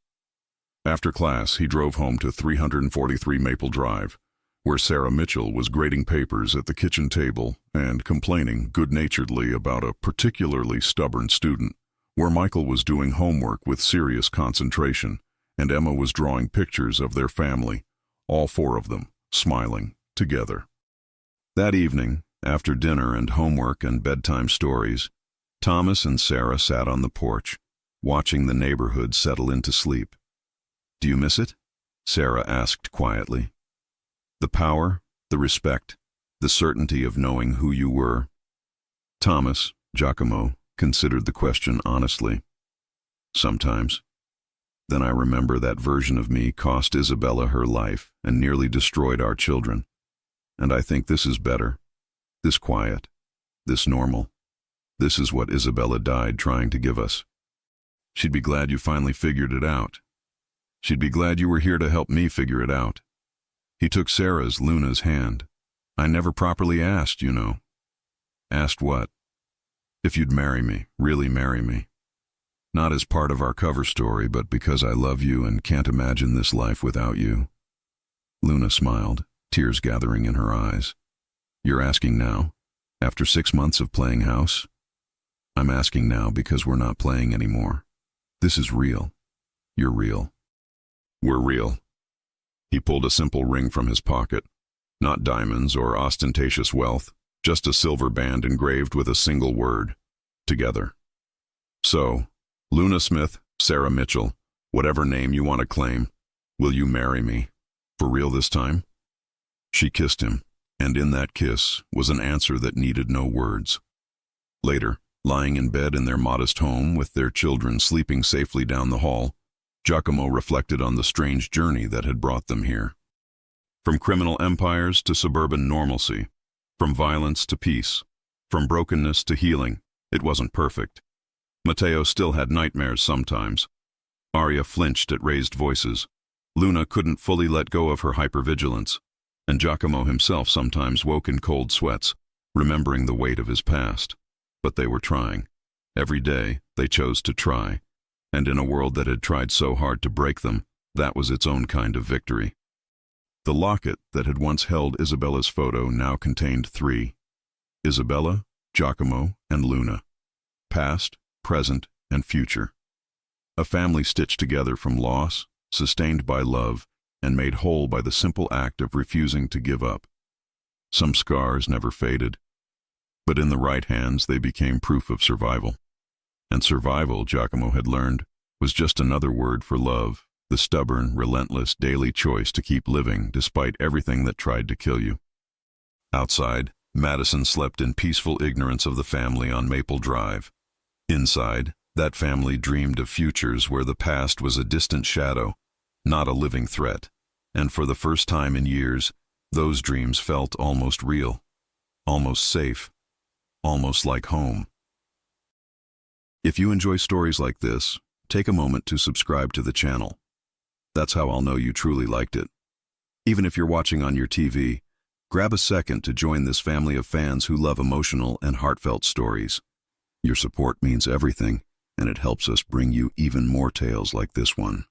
After class, he drove home to 343 Maple Drive, where Sarah Mitchell was grading papers at the kitchen table and complaining good-naturedly about a particularly stubborn student, where Michael was doing homework with serious concentration, and Emma was drawing pictures of their family, all four of them, smiling, together. That evening, after dinner and homework and bedtime stories, Thomas and Sarah sat on the porch, watching the neighborhood settle into sleep. "Do you miss it?" Sarah asked quietly. "The power, the respect, the certainty of knowing who you were?" Thomas, Giacomo, considered the question honestly. "Sometimes. Then I remember that version of me cost Isabella her life and nearly destroyed our children. And I think this is better. This quiet. This normal. This is what Isabella died trying to give us. She'd be glad you finally figured it out. She'd be glad you were here to help me figure it out." He took Sarah's, Luna's, hand. "I never properly asked, you know." "Asked what?" "If you'd marry me, really marry me. Not as part of our cover story, but because I love you and can't imagine this life without you." Luna smiled, tears gathering in her eyes. "You're asking now, after 6 months of playing house?" "I'm asking now because we're not playing anymore. This is real. You're real. We're real." He pulled a simple ring from his pocket. Not diamonds or ostentatious wealth, just a silver band engraved with a single word: together. So, Luna Smith, Sarah Mitchell, whatever name you want to claim, will you marry me? For real this time? She kissed him, and in that kiss was an answer that needed no words. Later, lying in bed in their modest home with their children sleeping safely down the hall, Giacomo reflected on the strange journey that had brought them here. From criminal empires to suburban normalcy, from violence to peace, from brokenness to healing, it wasn't perfect. Matteo still had nightmares sometimes. Arya flinched at raised voices. Luna couldn't fully let go of her hypervigilance, and Giacomo himself sometimes woke in cold sweats, remembering the weight of his past. But they were trying. Every day, they chose to try. And in a world that had tried so hard to break them, that was its own kind of victory. The locket that had once held Isabella's photo now contained three: Isabella, Giacomo, and Luna. Past, present, and future. A family stitched together from loss, sustained by love, and made whole by the simple act of refusing to give up. Some scars never faded, but in the right hands they became proof of survival. And survival, Giacomo had learned, was just another word for love, the stubborn, relentless daily choice to keep living despite everything that tried to kill you. Outside, Madison slept in peaceful ignorance of the family on Maple Drive. Inside, that family dreamed of futures where the past was a distant shadow, not a living threat. And for the first time in years, those dreams felt almost real, almost safe, almost like home. If you enjoy stories like this, take a moment to subscribe to the channel. That's how I'll know you truly liked it. Even if you're watching on your TV, grab a second to join this family of fans who love emotional and heartfelt stories. Your support means everything, and it helps us bring you even more tales like this one.